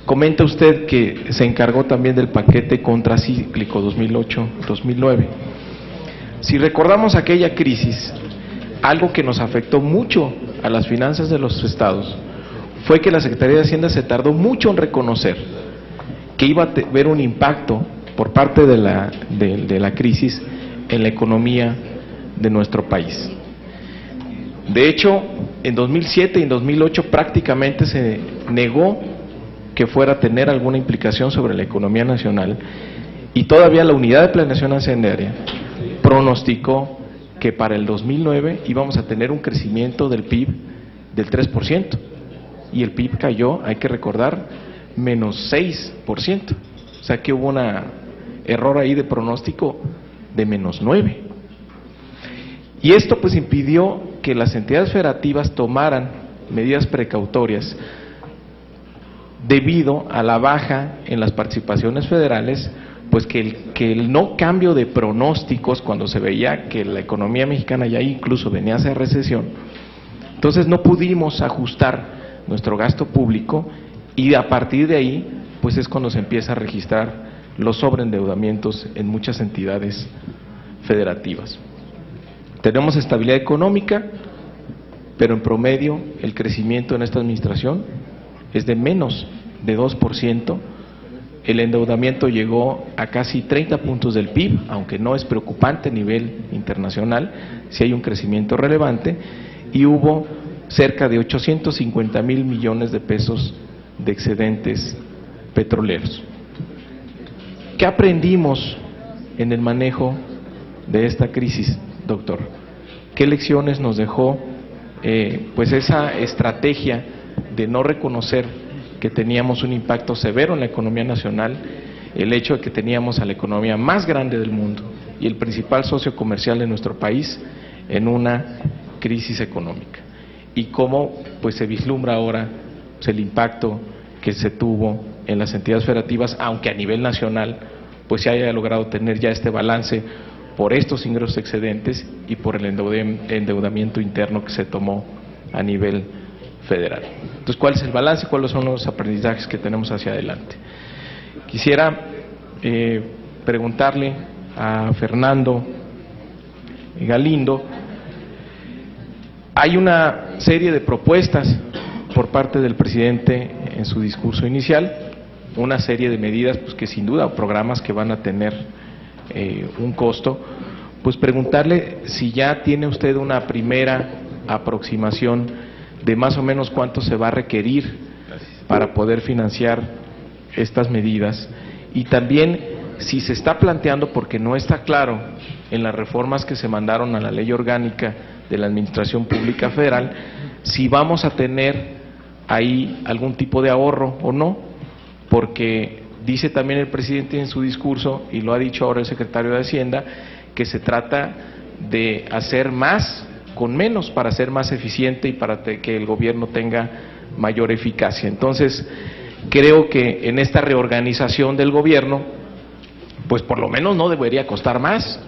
comenta usted que se encargó también del paquete contracíclico 2008-2009. Si recordamos aquella crisis, algo que nos afectó mucho a las finanzas de los estados fue que la Secretaría de Hacienda se tardó mucho en reconocer que iba a haber un impacto por parte de la crisis en la economía de nuestro país. De hecho, en 2007 y en 2008 prácticamente se negó que fuera a tener alguna implicación sobre la economía nacional, y todavía la unidad de planeación hacendaria pronosticó que para el 2009 íbamos a tener un crecimiento del PIB del 3%, y el PIB cayó, hay que recordar, menos 6%, o sea que hubo un error ahí de pronóstico de menos 9%. Y esto pues impidió que las entidades federativas tomaran medidas precautorias debido a la baja en las participaciones federales, pues que el no cambio de pronósticos cuando se veía que la economía mexicana ya incluso venía hacia recesión, entonces no pudimos ajustar nuestro gasto público, y a partir de ahí pues es cuando se empieza a registrar los sobreendeudamientos en muchas entidades federativas. Tenemos estabilidad económica, pero en promedio el crecimiento en esta administración es de menos de 2%, el endeudamiento llegó a casi 30 puntos del PIB, aunque no es preocupante a nivel internacional, sí hay un crecimiento relevante, y hubo cerca de 850,000 millones de pesos de excedentes petroleros. ¿Qué aprendimos en el manejo de esta crisis, doctor? ¿Qué lecciones nos dejó pues esa estrategia de no reconocer que teníamos un impacto severo en la economía nacional, el hecho de que teníamos a la economía más grande del mundo y el principal socio comercial de nuestro país en una crisis económica? Y cómo pues se vislumbra ahora pues, el impacto que se tuvo en las entidades federativas, aunque a nivel nacional pues se haya logrado tener ya este balance por estos ingresos excedentes y por el endeudamiento interno que se tomó a nivel federal. Entonces, ¿cuál es el balance? ¿Cuáles son los aprendizajes que tenemos hacia adelante? Quisiera preguntarle a Fernando Galindo. Hay una serie de propuestas por parte del presidente en su discurso inicial, una serie de medidas pues, que sin duda, programas que van a tener un costo, pues preguntarle si ya tiene usted una primera aproximación de más o menos cuánto se va a requerir para poder financiar estas medidas, y también si se está planteando, porque no está claro en las reformas que se mandaron a la Ley Orgánica de la Administración Pública Federal, si vamos a tener ahí algún tipo de ahorro o no, porque dice también el presidente en su discurso, y lo ha dicho ahora el secretario de Hacienda, que se trata de hacer más con menos para ser más eficiente y para que el gobierno tenga mayor eficacia. Entonces, creo que en esta reorganización del gobierno, pues por lo menos no debería costar más,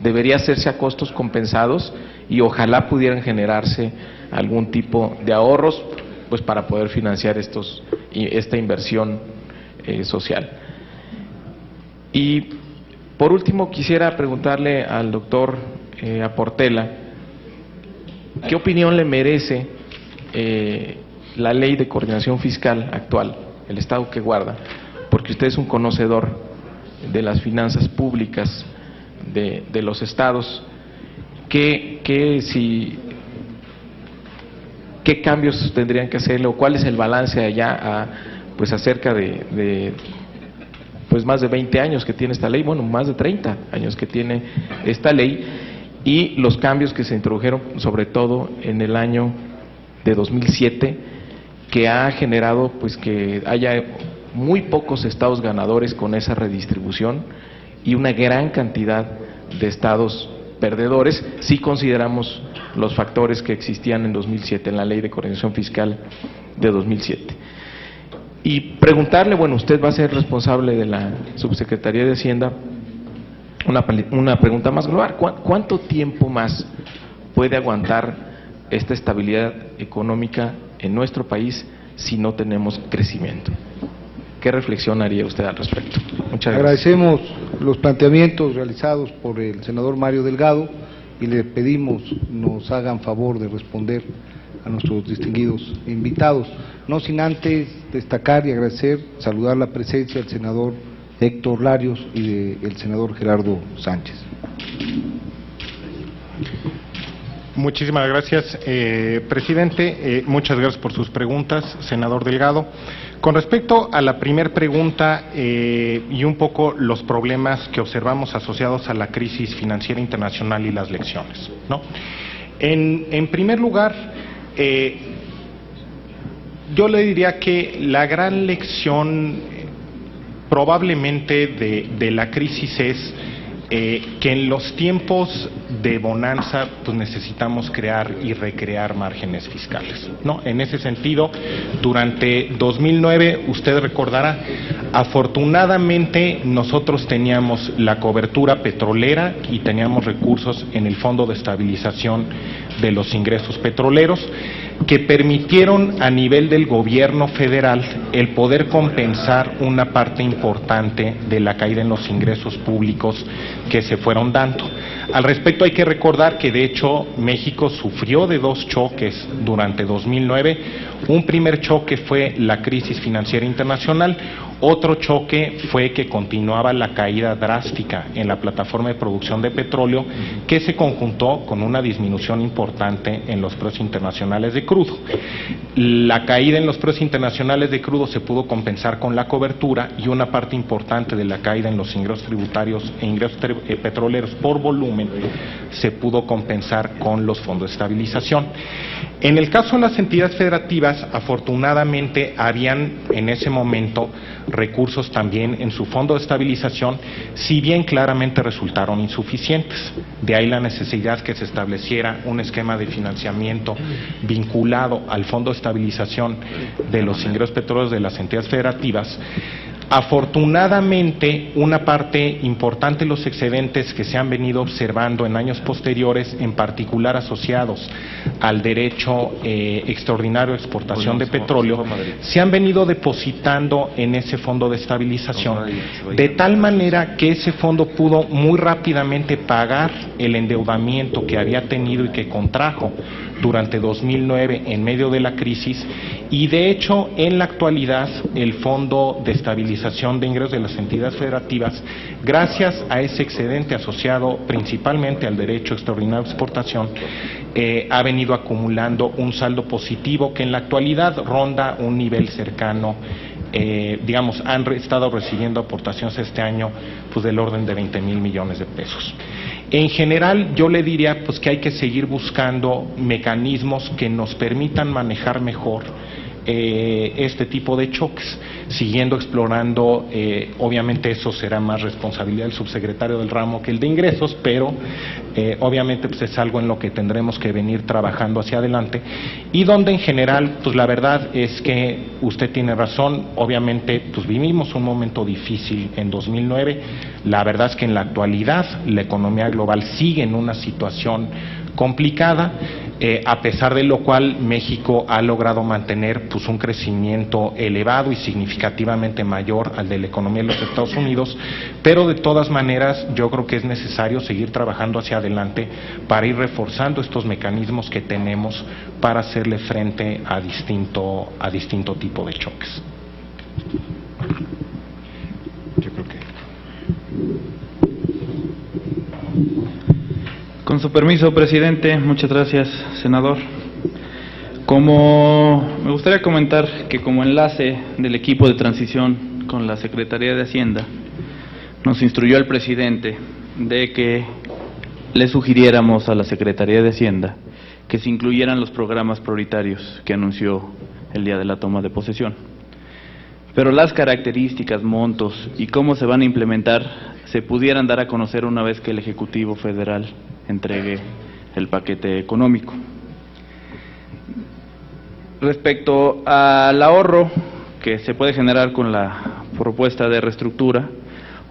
debería hacerse a costos compensados y ojalá pudieran generarse algún tipo de ahorros pues para poder financiar esta inversión social. Y por último quisiera preguntarle al doctor Aportela qué opinión le merece la ley de coordinación fiscal actual, el estado que guarda, porque usted es un conocedor de las finanzas públicas de los estados. ¿Qué cambios tendrían que hacerle o cuál es el balance allá pues acerca de pues más de 20 años que tiene esta ley, bueno, más de 30 años que tiene esta ley, y los cambios que se introdujeron sobre todo en el año de 2007, que ha generado pues que haya muy pocos estados ganadores con esa redistribución y una gran cantidad de estados perdedores, si consideramos los factores que existían en 2007, en la Ley de Coordinación Fiscal de 2007. Y preguntarle, bueno, usted va a ser responsable de la Subsecretaría de Hacienda, una pregunta más global. ¿Cuánto tiempo más puede aguantar esta estabilidad económica en nuestro país si no tenemos crecimiento? ¿Qué reflexión haría usted al respecto? Muchas gracias. Agradecemos los planteamientos realizados por el senador Mario Delgado y le pedimos nos hagan favor de responder a nuestros distinguidos invitados. No sin antes destacar y agradecer, saludar la presencia del senador Héctor Larios y del senador Gerardo Sánchez. Muchísimas gracias, presidente. Muchas gracias por sus preguntas, senador Delgado. Con respecto a la primera pregunta y un poco los problemas que observamos asociados a la crisis financiera internacional y las lecciones, ¿no? En primer lugar, yo le diría que la gran lección probablemente de la crisis es que en los tiempos de bonanza pues necesitamos crear y recrear márgenes fiscales, ¿no? En ese sentido, durante 2009, usted recordará, afortunadamente nosotros teníamos la cobertura petrolera y teníamos recursos en el Fondo de Estabilización de los Ingresos Petroleros que permitieron a nivel del gobierno federal el poder compensar una parte importante de la caída en los ingresos públicos que se fueron dando. Al respecto hay que recordar que de hecho México sufrió de dos choques durante 2009. Un primer choque fue la crisis financiera internacional, otro choque fue que continuaba la caída drástica en la plataforma de producción de petróleo, que se conjuntó con una disminución importante en los precios internacionales de crudo. La caída en los precios internacionales de crudo se pudo compensar con la cobertura y una parte importante de la caída en los ingresos tributarios e ingresos petroleros por volumen se pudo compensar con los fondos de estabilización. En el caso de las entidades federativas, afortunadamente habían en ese momento recursos también en su fondo de estabilización, si bien claramente resultaron insuficientes. De ahí la necesidad que se estableciera un esquema de financiamiento vinculado al fondo de estabilización de los ingresos petroleros de las entidades federativas. Afortunadamente, una parte importante de los excedentes que se han venido observando en años posteriores, en particular asociados al derecho extraordinario de exportación de petróleo, se han venido depositando en ese fondo de estabilización, de tal manera que ese fondo pudo muy rápidamente pagar el endeudamiento que había tenido y que contrajo durante 2009 en medio de la crisis, y de hecho en la actualidad el Fondo de Estabilización de Ingresos de las entidades federativas, gracias a ese excedente asociado principalmente al derecho extraordinario de exportación, ha venido acumulando un saldo positivo que en la actualidad ronda un nivel cercano, digamos, han estado recibiendo aportaciones este año pues del orden de 20,000 millones de pesos. En general, yo le diría pues que hay que seguir buscando mecanismos que nos permitan manejar mejor este tipo de choques, siguiendo explorando, obviamente eso será más responsabilidad del subsecretario del ramo que el de ingresos, pero obviamente pues es algo en lo que tendremos que venir trabajando hacia adelante y donde en general pues la verdad es que usted tiene razón, obviamente pues vivimos un momento difícil en 2009, la verdad es que en la actualidad la economía global sigue en una situación complicada, a pesar de lo cual México ha logrado mantener pues un crecimiento elevado y significativamente mayor al de la economía de los Estados Unidos, pero de todas maneras yo creo que es necesario seguir trabajando hacia adelante para ir reforzando estos mecanismos que tenemos para hacerle frente a distinto tipo de choques. Yo creo que... Con su permiso, presidente, muchas gracias, senador. Me gustaría comentar que como enlace del equipo de transición con la Secretaría de Hacienda, nos instruyó el presidente de que le sugiriéramos a la Secretaría de Hacienda que se incluyeran los programas prioritarios que anunció el día de la toma de posesión. Pero las características, montos y cómo se van a implementar se pudieran dar a conocer una vez que el Ejecutivo Federal entregue el paquete económico. Respecto al ahorro que se puede generar con la propuesta de reestructura,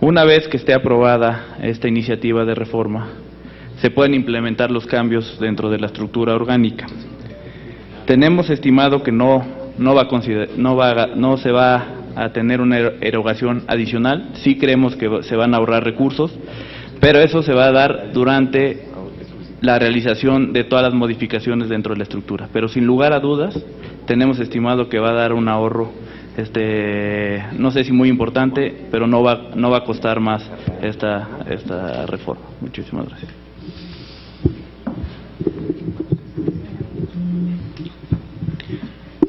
una vez que esté aprobada esta iniciativa de reforma, se pueden implementar los cambios dentro de la estructura orgánica. Tenemos estimado que no se va a tener una erogación adicional, sí creemos que se van a ahorrar recursos, pero eso se va a dar durante la realización de todas las modificaciones dentro de la estructura. Pero sin lugar a dudas, tenemos estimado que va a dar un ahorro, no sé si muy importante, pero no va a costar más esta reforma. Muchísimas gracias.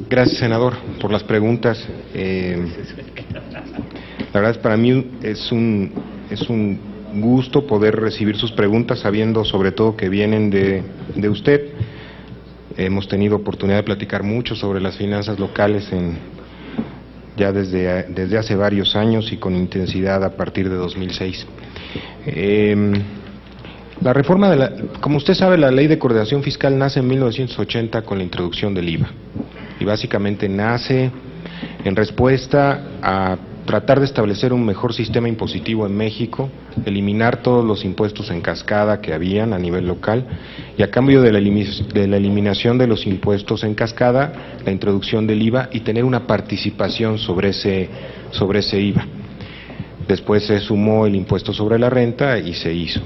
Gracias, senador, por las preguntas. La verdad es para mí es un gusto poder recibir sus preguntas, sabiendo sobre todo que vienen de usted. Hemos tenido oportunidad de platicar mucho sobre las finanzas locales ya desde hace varios años y con intensidad a partir de 2006. La reforma como usted sabe, la Ley de Coordinación Fiscal nace en 1980 con la introducción del IVA y básicamente nace en respuesta a tratar de establecer un mejor sistema impositivo en México, eliminar todos los impuestos en cascada que habían a nivel local y a cambio de la eliminación de los impuestos en cascada, la introducción del IVA y tener una participación sobre ese IVA. Después se sumó el impuesto sobre la renta y se hizo.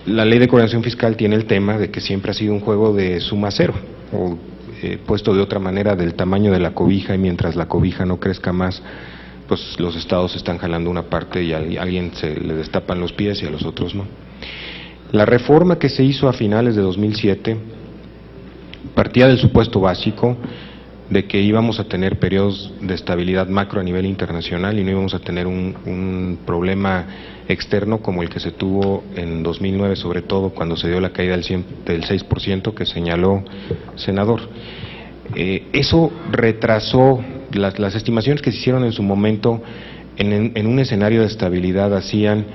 La Ley de Coordinación Fiscal tiene el tema de que siempre ha sido un juego de suma cero, o puesto de otra manera, del tamaño de la cobija, y mientras la cobija no crezca más, pues los estados están jalando una parte y a alguien se le destapan los pies y a los otros no. La reforma que se hizo a finales de 2007 partía del supuesto básico de que íbamos a tener periodos de estabilidad macro a nivel internacional y no íbamos a tener un problema externo como el que se tuvo en 2009, sobre todo cuando se dio la caída del 6% que señaló senador. Eso retrasó las estimaciones que se hicieron en su momento en un escenario de estabilidad, hacían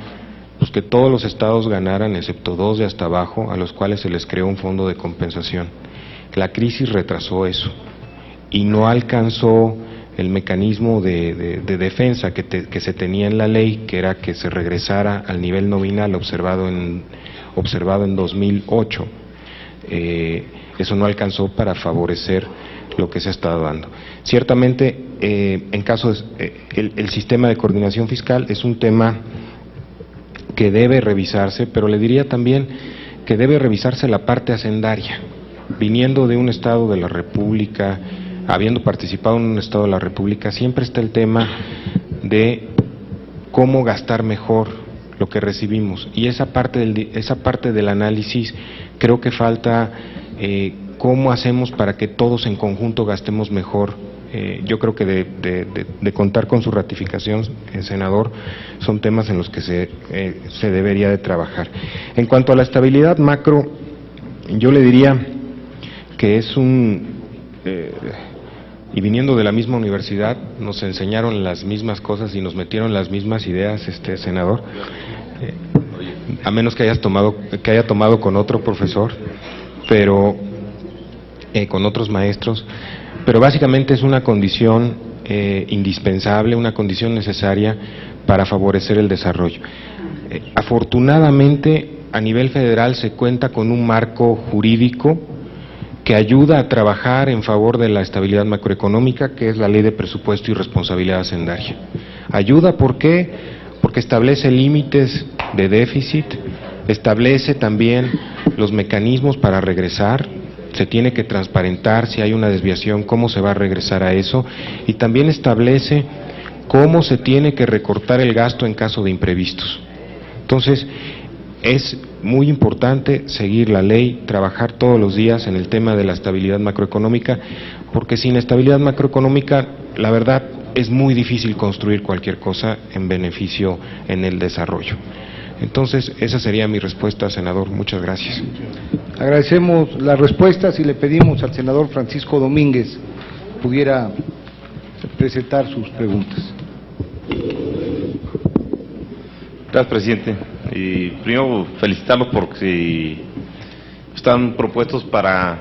pues que todos los estados ganaran, excepto 2 de hasta abajo, a los cuales se les creó un fondo de compensación. La crisis retrasó eso y no alcanzó el mecanismo de defensa que se tenía en la ley, que era que se regresara al nivel nominal observado en 2008. Eso no alcanzó para favorecer lo que se ha estado dando. Ciertamente, en casos, el sistema de coordinación fiscal es un tema que debe revisarse, pero le diría también que debe revisarse la parte hacendaria. Viniendo de un Estado de la República, habiendo participado en un Estado de la República, siempre está el tema de cómo gastar mejor lo que recibimos, y esa parte del análisis creo que falta. ¿Cómo hacemos para que todos en conjunto gastemos mejor? Yo creo que de contar con su ratificación, senador, son temas en los que se debería de trabajar. En cuanto a la estabilidad macro, yo le diría que es y viniendo de la misma universidad, nos enseñaron las mismas cosas y nos metieron las mismas ideas, senador. a menos que haya tomado con otro profesor, pero con otros maestros, pero básicamente es una condición indispensable, una condición necesaria para favorecer el desarrollo. Afortunadamente, a nivel federal se cuenta con un marco jurídico que ayuda a trabajar en favor de la estabilidad macroeconómica, que es la Ley de Presupuesto y Responsabilidad Hacendaria. Ayuda, ¿por qué? Porque establece límites de déficit, establece también los mecanismos para regresar, se tiene que transparentar si hay una desviación, cómo se va a regresar a eso, y también establece cómo se tiene que recortar el gasto en caso de imprevistos. Entonces, es muy importante seguir la ley, trabajar todos los días en el tema de la estabilidad macroeconómica, porque sin estabilidad macroeconómica, la verdad, es muy difícil construir cualquier cosa en beneficio en el desarrollo. Entonces, esa sería mi respuesta, senador. Muchas gracias. Agradecemos las respuestas y le pedimos al senador Francisco Domínguez pudiera presentar sus preguntas. Gracias, presidente. Y primero felicitarlos porque están propuestos para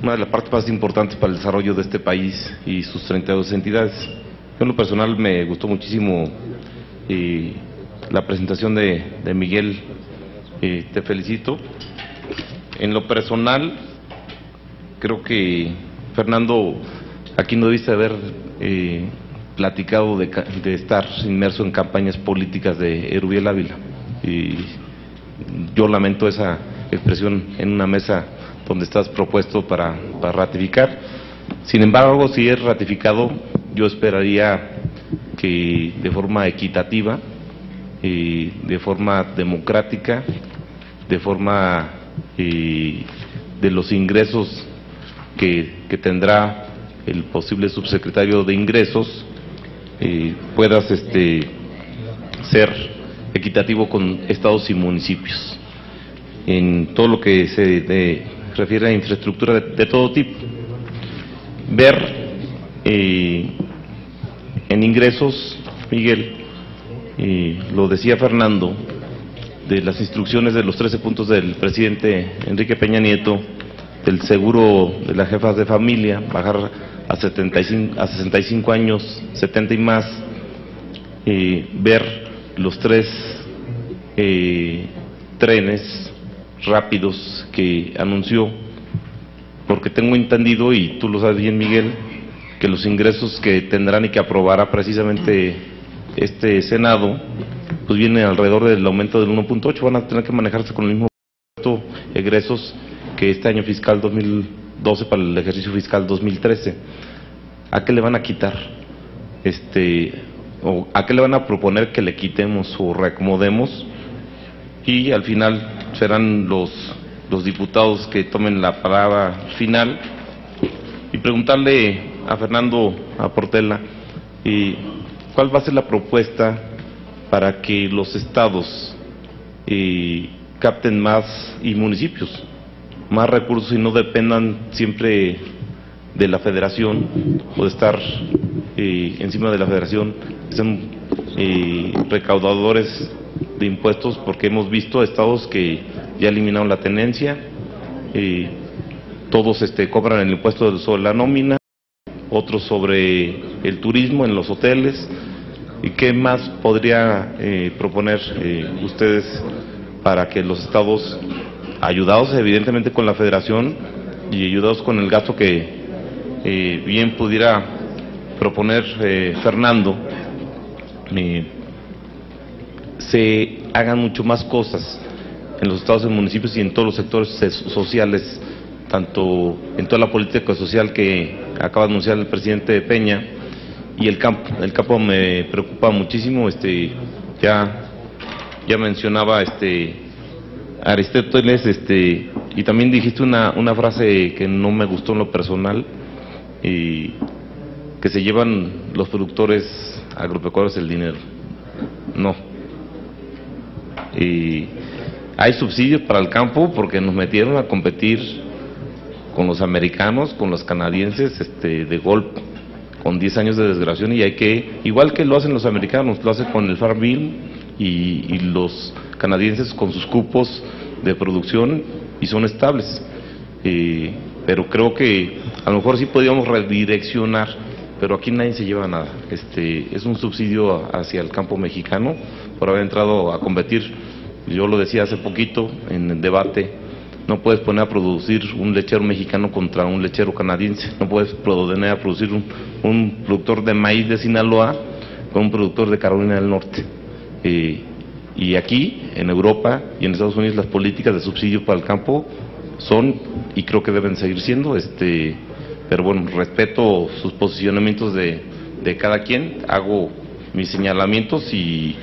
una de las partes más importantes para el desarrollo de este país y sus 32 entidades. Yo en lo personal me gustó muchísimo la presentación de Miguel, te felicito. En lo personal, creo que Fernando aquí no debiste haber platicado de estar inmerso en campañas políticas de Erubiel Ávila, y yo lamento esa expresión en una mesa donde estás propuesto para ratificar. Sin embargo, si es ratificado, yo esperaría que de forma equitativa, de forma democrática, de forma de los ingresos que tendrá el posible subsecretario de Ingresos, puedas ser equitativo con estados y municipios en todo lo que se refiere a infraestructura de todo tipo. Ver en ingresos, Miguel, lo decía Fernando, de las instrucciones de los 13 puntos del presidente Enrique Peña Nieto, del seguro de las jefas de familia, bajar a 65 años, 70 y más, ver los 3 trenes rápidos que anunció, porque tengo entendido, y tú lo sabes bien, Miguel, que los ingresos que tendrán y que aprobará precisamente este Senado, pues viene alrededor del aumento del 1.8, van a tener que manejarse con el mismo egresos que este año fiscal 2012 para el ejercicio fiscal 2013. ¿A qué le van a quitar? ¿O a qué le van a proponer que le quitemos o reacomodemos? Y al final serán los diputados que tomen la palabra final, y preguntarle a Fernando Portela cuál va a ser la propuesta para que los estados capten más, y municipios, más recursos, y no dependan siempre de la federación o de estar encima de la federación, que sean recaudadores de impuestos, porque hemos visto estados que ya eliminaron la tenencia, todos cobran el impuesto sobre la nómina, otros sobre el turismo en los hoteles. ¿Y qué más podría proponer ustedes para que los estados, ayudados evidentemente con la federación y ayudados con el gasto que bien pudiera proponer Fernando, se hagan mucho más cosas en los estados y municipios y en todos los sectores sociales, tanto en toda la política social que acaba de anunciar el presidente Peña, y el campo me preocupa muchísimo. Ya mencionaba Aristóteles, y también dijiste una frase que no me gustó en lo personal, que se llevan los productores agropecuarios el dinero. No. Hay subsidios para el campo porque nos metieron a competir con los americanos, con los canadienses, de golpe, con 10 años de desgravación, y hay que, igual que lo hacen los americanos, lo hacen con el Farm Bill y los canadienses con sus cupos de producción y son estables. Pero creo que a lo mejor sí podríamos redireccionar, pero aquí nadie se lleva nada. Es un subsidio hacia el campo mexicano por haber entrado a competir. Yo lo decía hace poquito en el debate, no puedes poner a producir un lechero mexicano contra un lechero canadiense, no puedes poner a producir un productor de maíz de Sinaloa con un productor de Carolina del Norte. Y aquí, en Europa y en Estados Unidos, las políticas de subsidio para el campo son, y creo que deben seguir siendo, pero bueno, respeto sus posicionamientos de cada quien, hago mis señalamientos y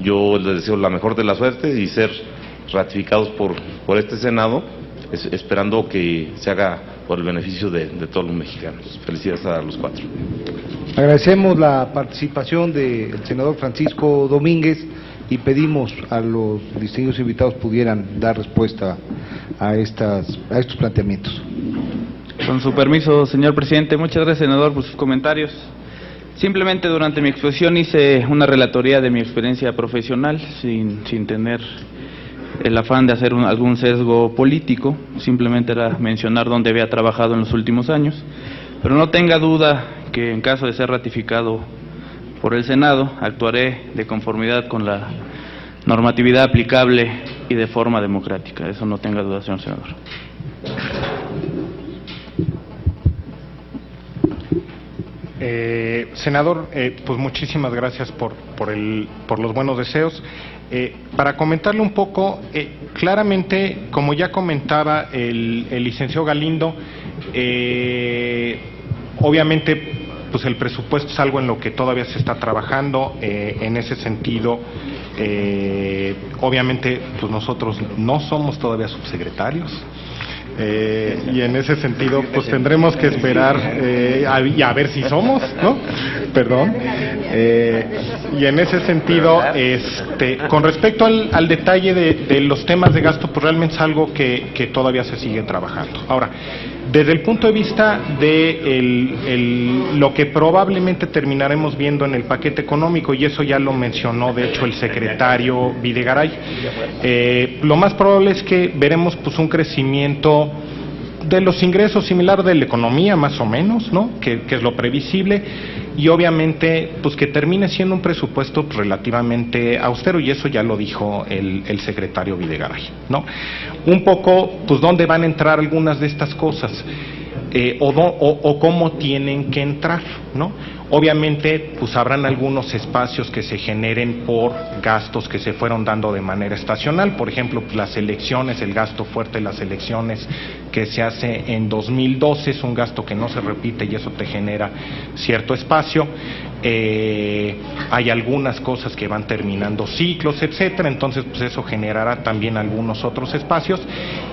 yo les deseo la mejor de las suertes y ser ratificados por este Senado, esperando que se haga por el beneficio de todos los mexicanos. Felicidades a los cuatro. Agradecemos la participación del senador Francisco Domínguez y pedimos a los distinguidos invitados pudieran dar respuesta a estos planteamientos. Con su permiso, señor presidente, muchas gracias, senador, por sus comentarios. Simplemente durante mi exposición hice una relatoría de mi experiencia profesional sin tener el afán de hacer algún sesgo político, simplemente era mencionar dónde había trabajado en los últimos años, pero no tenga duda que en caso de ser ratificado por el Senado, actuaré de conformidad con la normatividad aplicable y de forma democrática, eso no tenga duda, señor senador. Senador, pues muchísimas gracias por los buenos deseos. Para comentarle un poco, claramente, como ya comentaba el licenciado Galindo, obviamente pues el presupuesto es algo en lo que todavía se está trabajando. En ese sentido, obviamente pues nosotros no somos todavía subsecretarios. Y en ese sentido pues tendremos que esperar a ver si somos, ¿no? Perdón. Y en ese sentido, con respecto al detalle de los temas de gasto, pues realmente es algo que todavía se sigue trabajando. Ahora, desde el punto de vista de lo que probablemente terminaremos viendo en el paquete económico, y eso ya lo mencionó de hecho el secretario Videgaray, lo más probable es que veremos pues un crecimiento de los ingresos similar de la economía, más o menos, ¿no? Que es lo previsible, y obviamente pues que termine siendo un presupuesto relativamente austero, y eso ya lo dijo el secretario Videgaray, ¿no? Un poco pues dónde van a entrar algunas de estas cosas, o cómo tienen que entrar, ¿no? Obviamente pues habrán algunos espacios que se generen por gastos que se fueron dando de manera estacional, por ejemplo pues las elecciones, el gasto fuerte de las elecciones que se hace en 2012 es un gasto que no se repite y eso te genera cierto espacio. Hay algunas cosas que van terminando ciclos, etcétera, entonces pues eso generará también algunos otros espacios.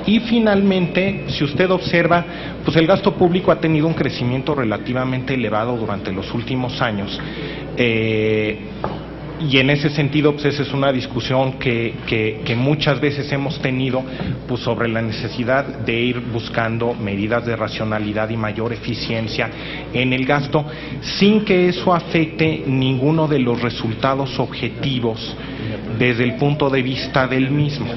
Y finalmente, si usted observa, pues el gasto público ha tenido un crecimiento relativamente elevado durante los últimos años, y en ese sentido pues esa es una discusión que muchas veces hemos tenido pues sobre la necesidad de ir buscando medidas de racionalidad y mayor eficiencia en el gasto sin que eso afecte ninguno de los resultados objetivos desde el punto de vista del mismo.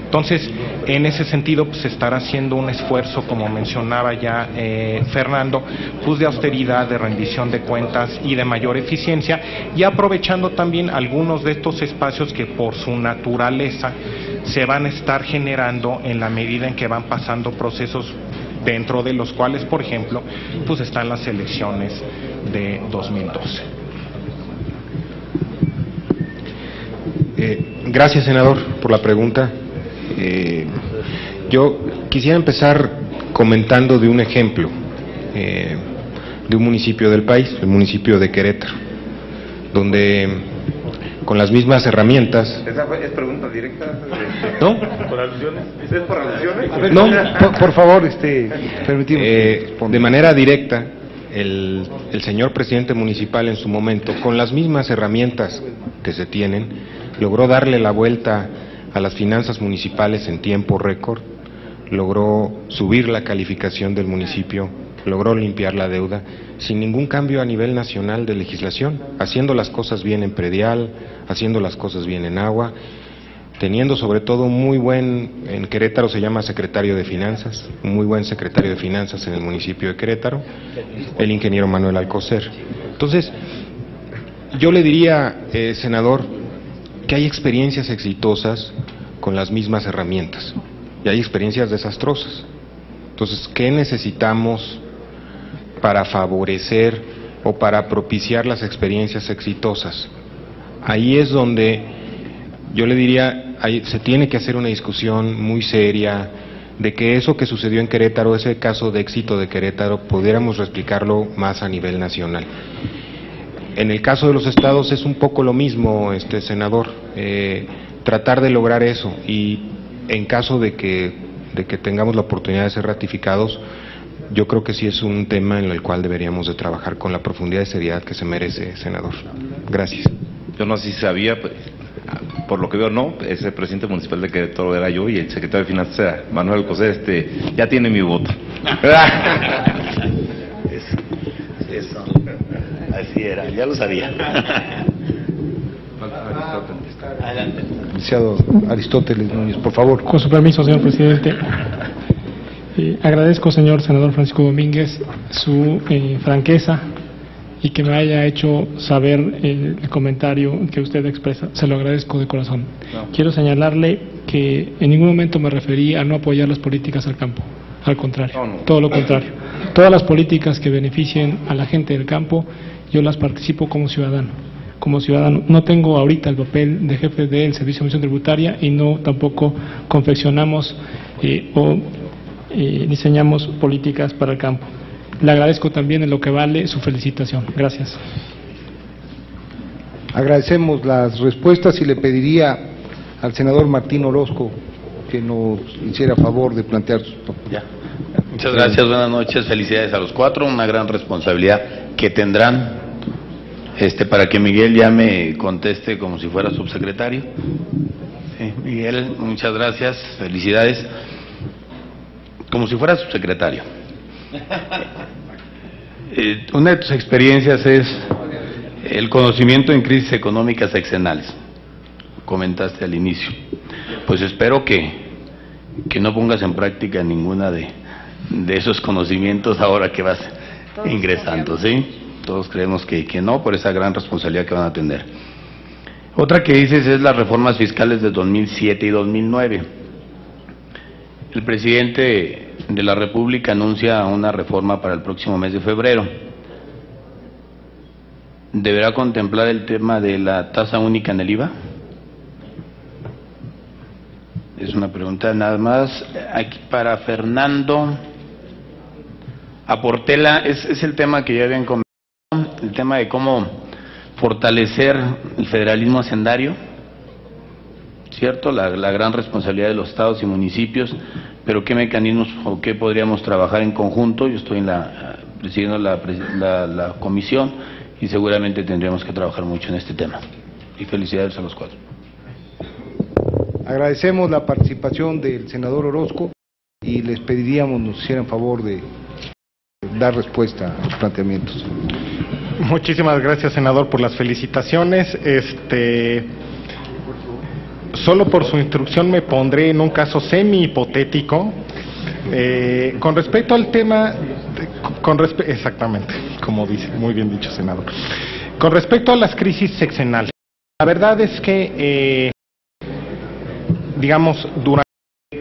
Entonces, en ese sentido, pues se estará haciendo un esfuerzo, como mencionaba ya Fernando, pues de austeridad, de rendición de cuentas y de mayor eficiencia, y aprovechando también algunos de estos espacios que por su naturaleza se van a estar generando en la medida en que van pasando procesos dentro de los cuales, por ejemplo, pues están las elecciones de 2012. Gracias, senador, por la pregunta. Yo quisiera empezar comentando de un ejemplo de un municipio del país, el municipio de Querétaro, donde con las mismas herramientas... ¿Esa es pregunta directa? ¿No? ¿Por alusiones? ¿Es por alusiones? No, por favor, permitimos. De manera directa, el señor presidente municipal en su momento, con las mismas herramientas que se tienen, logró darle la vuelta a las finanzas municipales en tiempo récord, logró subir la calificación del municipio, logró limpiar la deuda, sin ningún cambio a nivel nacional de legislación, haciendo las cosas bien en predial, haciendo las cosas bien en agua, teniendo sobre todo en Querétaro se llama secretario de Finanzas, un muy buen secretario de Finanzas en el municipio de Querétaro, el ingeniero Manuel Alcocer. Entonces, yo le diría, senador, que hay experiencias exitosas con las mismas herramientas y hay experiencias desastrosas. Entonces, ¿qué necesitamos para favorecer o para propiciar las experiencias exitosas? Ahí es donde yo le diría, se tiene que hacer una discusión muy seria de que eso que sucedió en Querétaro, ese caso de éxito de Querétaro, pudiéramos replicarlo más a nivel nacional. En el caso de los estados es un poco lo mismo, senador, tratar de lograr eso, y en caso de que tengamos la oportunidad de ser ratificados, yo creo que sí es un tema en el cual deberíamos de trabajar con la profundidad y seriedad que se merece, senador. Gracias. Yo no sé si sabía, por lo que veo no, ese presidente municipal de Querétaro era yo y el secretario de Finanzas era Manuel Alcocer, ya tiene mi voto. Eso, así era, ya lo sabía. Adelante. Licenciado Aristóteles Núñez, por favor. Con su permiso, señor presidente. Agradezco, señor senador Francisco Domínguez, su franqueza y que me haya hecho saber el comentario que usted expresa. Se lo agradezco de corazón. No. Quiero señalarle que en ningún momento me referí a no apoyar las políticas al campo. Al contrario, todo lo contrario. Todas las políticas que beneficien a la gente del campo, yo las participo como ciudadano. Como ciudadano, no tengo ahorita el papel de jefe del Servicio de Administración Tributaria y no tampoco confeccionamos diseñamos políticas para el campo. Le agradezco también en lo que vale su felicitación. Gracias. Agradecemos las respuestas y le pediría al senador Martín Orozco que nos hiciera favor de plantear sus propuestas. Ya. Muchas gracias, buenas noches, felicidades a los cuatro, una gran responsabilidad que tendrán para que Miguel ya me conteste como si fuera subsecretario. Sí, Miguel, muchas gracias, felicidades, como si fuera subsecretario. Una de tus experiencias es el conocimiento en crisis económicas sexenales, comentaste al inicio. Pues espero que no pongas en práctica ninguna de esos conocimientos ahora que vas ingresando, ¿sí? Todos creemos que no, por esa gran responsabilidad que van a tener. Otra que dices es las reformas fiscales de 2007 y 2009. El presidente de la República anuncia una reforma para el próximo mes de febrero. ¿Deberá contemplar el tema de la tasa única en el IVA? Es una pregunta nada más. Aquí para Fernando Aportela, es el tema que ya habían comentado, el tema de cómo fortalecer el federalismo hacendario, ¿cierto? La gran responsabilidad de los estados y municipios, pero qué mecanismos o qué podríamos trabajar en conjunto. Yo estoy presidiendo la comisión y seguramente tendríamos que trabajar mucho en este tema. Y felicidades a los cuatro. Agradecemos la participación del senador Orozco y les pediríamos nos hicieran favor de dar respuesta a los planteamientos. Muchísimas gracias, senador, por las felicitaciones. Solo por su instrucción me pondré en un caso semi-hipotético. Con respecto al tema, exactamente, como dice, muy bien dicho, senador. Con respecto a las crisis sexenales, la verdad es que, digamos,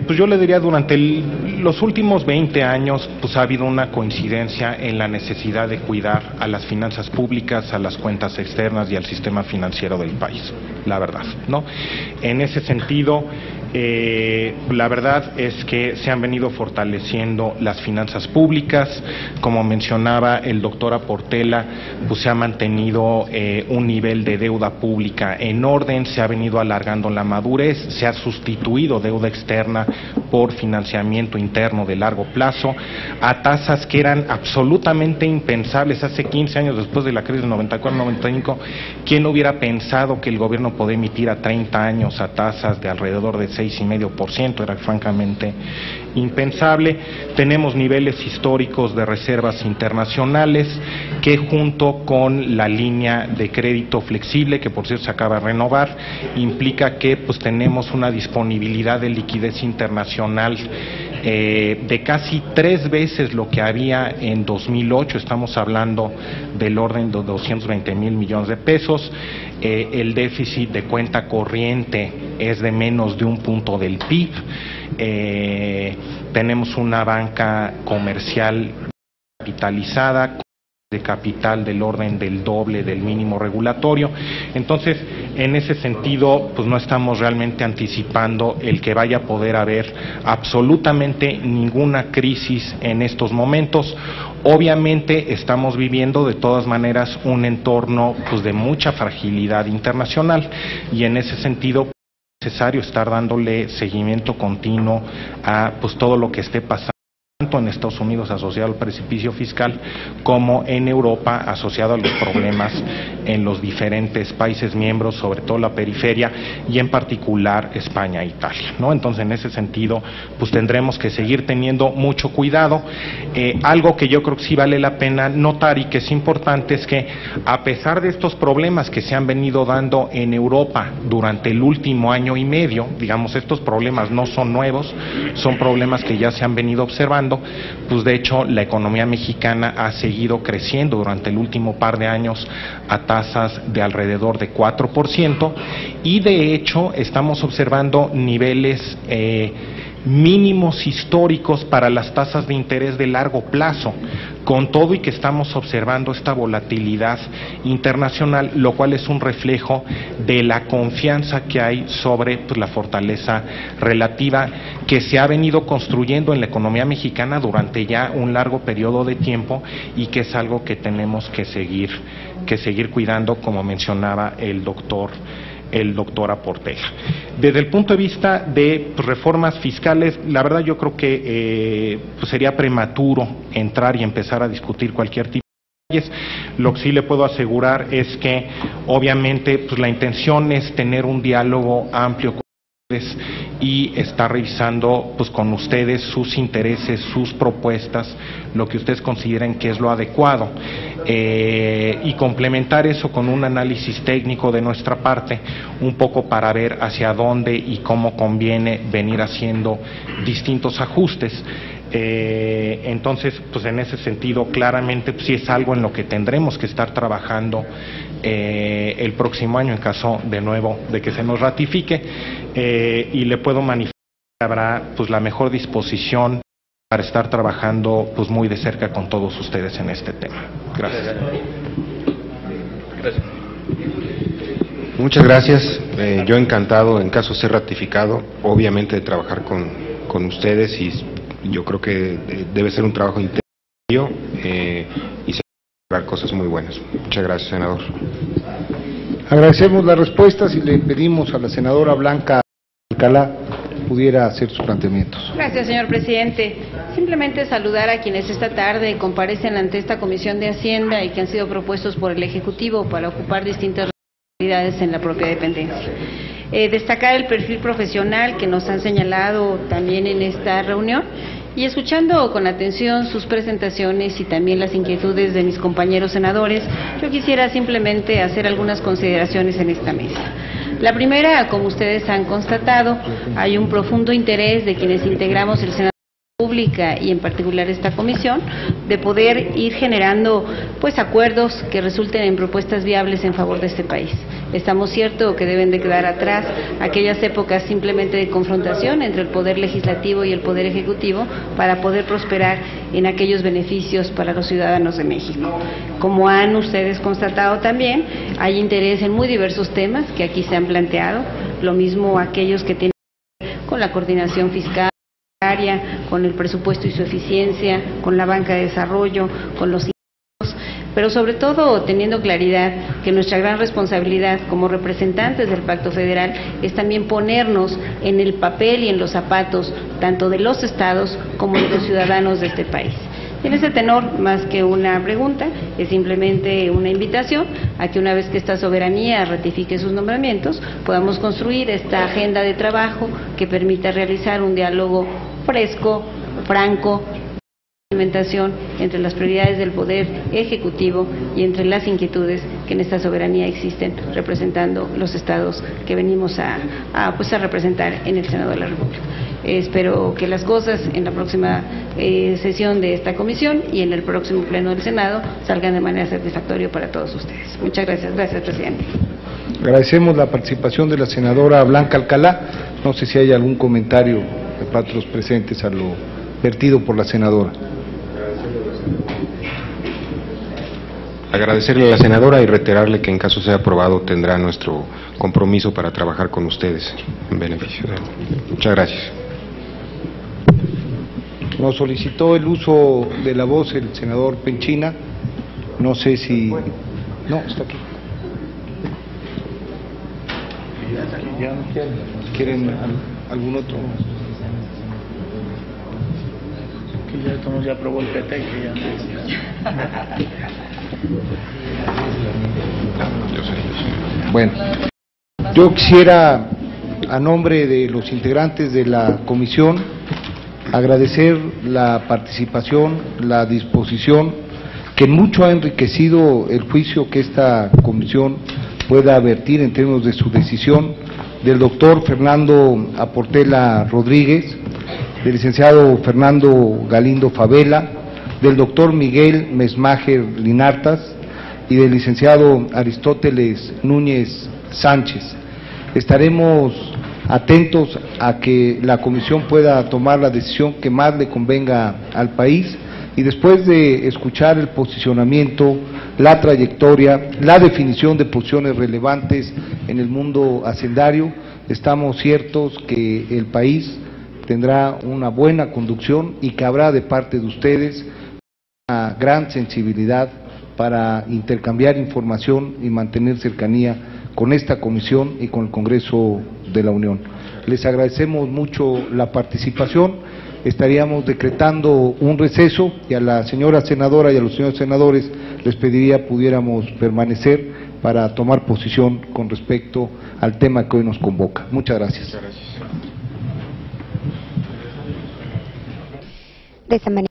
yo le diría durante los últimos 20 años, pues ha habido una coincidencia en la necesidad de cuidar a las finanzas públicas, a las cuentas externas y al sistema financiero del país, la verdad, ¿no? En ese sentido, la verdad es que se han venido fortaleciendo las finanzas públicas, como mencionaba el doctor Aportela, pues se ha mantenido un nivel de deuda pública en orden, se ha venido alargando la madurez, se ha sustituido deuda externa por financiamiento interno de largo plazo, a tasas que eran absolutamente impensables hace 15 años después de la crisis del 94-95, ¿quién hubiera pensado que el gobierno podía emitir a 30 años a tasas de alrededor de 6,5%, era francamente impensable. Tenemos niveles históricos de reservas internacionales que, junto con la línea de crédito flexible, que por cierto se acaba de renovar, implica que pues tenemos una disponibilidad de liquidez internacional de casi 3 veces lo que había en 2008, estamos hablando del orden de 220,000 millones de pesos. El déficit de cuenta corriente es de menos de 1 punto del PIB. Tenemos una banca comercial capitalizada de capital del orden del doble del mínimo regulatorio. Entonces, en ese sentido, pues no estamos realmente anticipando el que vaya a poder haber absolutamente ninguna crisis en estos momentos. Obviamente estamos viviendo de todas maneras un entorno pues de mucha fragilidad internacional, y en ese sentido es necesario estar dándole seguimiento continuo a pues todo lo que esté pasando tanto en Estados Unidos asociado al precipicio fiscal como en Europa asociado a los problemas en los diferentes países miembros, sobre todo la periferia y en particular España e Italia, ¿no? Entonces, en ese sentido, pues tendremos que seguir teniendo mucho cuidado. Algo que yo creo que sí vale la pena notar y que es importante es que, a pesar de estos problemas que se han venido dando en Europa durante el último año y medio, digamos, estos problemas no son nuevos, son problemas que ya se han venido observando. Pues de hecho la economía mexicana ha seguido creciendo durante el último par de años a tasas de alrededor de 4%, y de hecho estamos observando niveles mínimos históricos para las tasas de interés de largo plazo, con todo y que estamos observando esta volatilidad internacional, lo cual es un reflejo de la confianza que hay sobre pues, la fortaleza relativa que se ha venido construyendo en la economía mexicana durante ya un largo periodo de tiempo, y que es algo que tenemos que seguir cuidando, como mencionaba el doctor Portela. Desde el punto de vista de reformas fiscales, la verdad yo creo que pues sería prematuro entrar y empezar a discutir cualquier tipo de detalles. Lo que sí le puedo asegurar es que obviamente pues la intención es tener un diálogo amplio con ustedes y estar revisando pues con ustedes sus intereses, sus propuestas, lo que ustedes consideren que es lo adecuado, y complementar eso con un análisis técnico de nuestra parte, un poco para ver hacia dónde y cómo conviene venir haciendo distintos ajustes. Entonces, pues en ese sentido, claramente pues, sí es algo en lo que tendremos que estar trabajando el próximo año en caso de nuevo de que se nos ratifique, y le puedo manifestar que habrá pues la mejor disposición para estar trabajando pues muy de cerca con todos ustedes en este tema. Gracias. Gracias. Muchas gracias. Yo encantado, en caso de ser ratificado, obviamente de trabajar con ustedes, y yo creo que debe ser un trabajo interno y se van a lograr cosas muy buenas. Muchas gracias, senador. Agradecemos las respuestas y le pedimos a la senadora Blanca Alcalá pudiera hacer sus planteamientos. Gracias, señor presidente. Simplemente saludar a quienes esta tarde comparecen ante esta Comisión de Hacienda y que han sido propuestos por el Ejecutivo para ocupar distintas responsabilidades en la propia dependencia. Destacar el perfil profesional que nos han señalado también en esta reunión, y escuchando con atención sus presentaciones y también las inquietudes de mis compañeros senadores, yo quisiera simplemente hacer algunas consideraciones en esta mesa. La primera, como ustedes han constatado, hay un profundo interés de quienes integramos el Senado de la República y en particular esta comisión, de poder ir generando pues acuerdos que resulten en propuestas viables en favor de este país. Estamos ciertos que deben de quedar atrás aquellas épocas simplemente de confrontación entre el Poder Legislativo y el Poder Ejecutivo para poder prosperar en aquellos beneficios para los ciudadanos de México. Como han ustedes constatado también, hay interés en muy diversos temas que aquí se han planteado, lo mismo aquellos que tienen que ver con la coordinación fiscal, con el presupuesto y su eficiencia, con la banca de desarrollo, con los ingresos, pero sobre todo teniendo claridad que nuestra gran responsabilidad como representantes del Pacto Federal es también ponernos en el papel y en los zapatos tanto de los estados como de los ciudadanos de este país. Y en ese tenor, más que una pregunta, es simplemente una invitación a que una vez que esta soberanía ratifique sus nombramientos, podamos construir esta agenda de trabajo que permita realizar un diálogo fresco, franco, implementación entre las prioridades del Poder Ejecutivo y entre las inquietudes que en esta soberanía existen, representando los estados que venimos a representar en el Senado de la República. Espero que las cosas en la próxima sesión de esta comisión y en el próximo pleno del Senado salgan de manera satisfactoria para todos ustedes. Muchas gracias. Gracias, presidente. Agradecemos la participación de la senadora Blanca Alcalá. No sé si hay algún comentario de parte de los presentes a lo vertido por la senadora. Agradecerle a la senadora y reiterarle que en caso sea aprobado tendrá nuestro compromiso para trabajar con ustedes en beneficio de él. Muchas gracias. Nos solicitó el uso de la voz el senador Penchina. No sé si... No, está aquí. ¿Quieren algún otro? Que ya aprobó el PT, que ya... Bueno, yo quisiera, a nombre de los integrantes de la comisión, agradecer la participación, la disposición, que mucho ha enriquecido el juicio que esta comisión pueda vertir en términos de su decisión, del doctor Fernando Aportela Rodríguez, del licenciado Fernando Galindo Favela, del doctor Miguel Mesmajer Linartas y del licenciado Aristóteles Núñez Sánchez. Estaremos atentos a que la comisión pueda tomar la decisión que más le convenga al país y después de escuchar el posicionamiento, la trayectoria, la definición de posiciones relevantes en el mundo hacendario, estamos ciertos que el país tendrá una buena conducción y que habrá de parte de ustedes una gran sensibilidad para intercambiar información y mantener cercanía con esta comisión y con el Congreso de la Unión. Les agradecemos mucho la participación, estaríamos decretando un receso y a la señora senadora y a los señores senadores les pediría pudiéramos permanecer para tomar posición con respecto al tema que hoy nos convoca. Muchas gracias. De esa manera.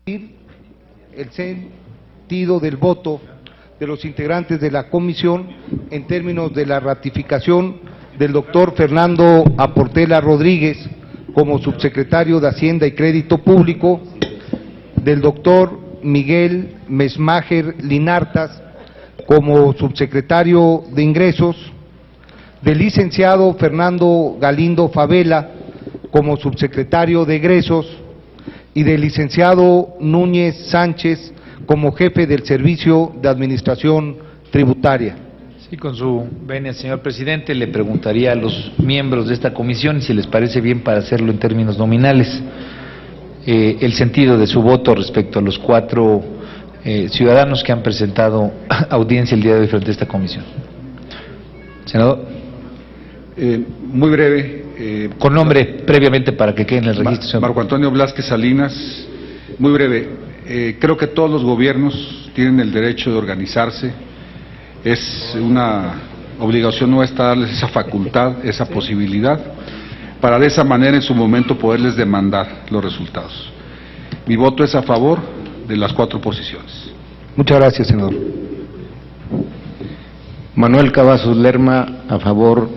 El sentido del voto de los integrantes de la comisión en términos de la ratificación del doctor Fernando Aportela Rodríguez como subsecretario de Hacienda y Crédito Público, del doctor Miguel Mesmacher Linartas como subsecretario de Ingresos, del licenciado Fernando Galindo Favela como subsecretario de Egresos y del licenciado Núñez Sánchez como jefe del Servicio de Administración Tributaria. Sí, con su venia, señor presidente, le preguntaría a los miembros de esta comisión si les parece bien, para hacerlo en términos nominales, el sentido de su voto respecto a los 4 ciudadanos que han presentado audiencia el día de hoy frente a esta comisión. Senador. Muy breve. Con nombre previamente para que quede en el registro. Señor. Marco Antonio Blázquez Salinas. Muy breve. Creo que todos los gobiernos tienen el derecho de organizarse. Es una obligación nuestra darles esa facultad, esa posibilidad, para de esa manera en su momento poderles demandar los resultados. Mi voto es a favor de las 4 posiciones. Muchas gracias, senador. Manuel Cavazos Lerma, a favor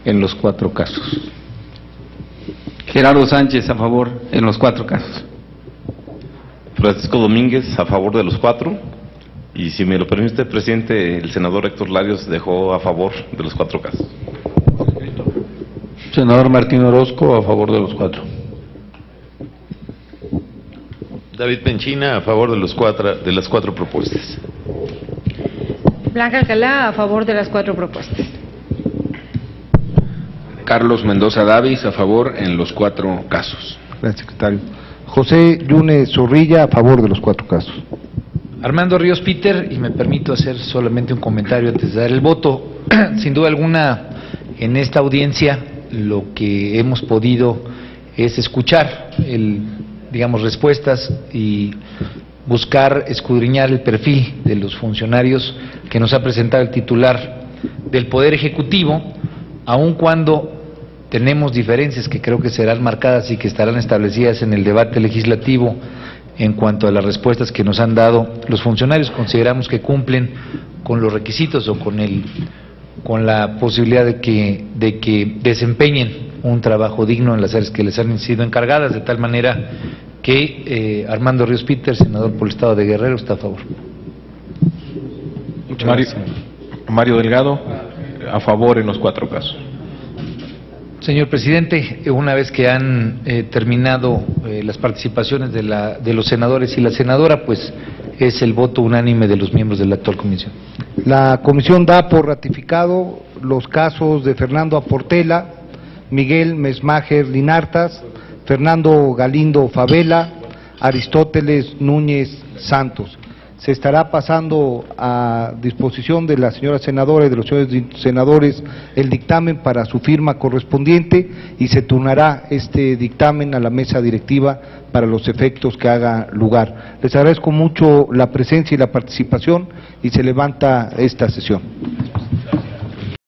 en los 4 casos. Gerardo Sánchez, a favor en los 4 casos. Francisco Domínguez, a favor de los 4. Y si me lo permite, presidente, el senador Héctor Larios dejó a favor de los 4 casos. Senador Martín Orozco, a favor de los 4. David Penchina, a favor de las 4 propuestas. Blanca Alcalá, a favor de las 4 propuestas. Carlos Mendoza Davis, a favor en los 4 casos. Gracias, secretario. José Yunes Zorrilla, a favor de los 4 casos. Armando Ríos Peter, y me permito hacer solamente un comentario antes de dar el voto. Sin duda alguna, en esta audiencia lo que hemos podido es escuchar respuestas y buscar escudriñar el perfil de los funcionarios que nos ha presentado el titular del Poder Ejecutivo, aun cuando tenemos diferencias que creo que serán marcadas y que estarán establecidas en el debate legislativo. En cuanto a las respuestas que nos han dado los funcionarios, consideramos que cumplen con los requisitos o con la posibilidad de que desempeñen un trabajo digno en las áreas que les han sido encargadas, de tal manera que Armando Ríos Peter, senador por el Estado de Guerrero, está a favor. Mario Delgado, a favor en los 4 casos. Señor presidente, una vez que han terminado las participaciones de los senadores y la senadora, pues es el voto unánime de los miembros de la actual comisión. La comisión da por ratificado los casos de Fernando Aportela, Miguel Mesmacher Linartas, Fernando Galindo Favela, Aristóteles Núñez Santos. Se estará pasando a disposición de la señora senadora y de los señores senadores el dictamen para su firma correspondiente y se turnará este dictamen a la mesa directiva para los efectos que haga lugar. Les agradezco mucho la presencia y la participación y se levanta esta sesión.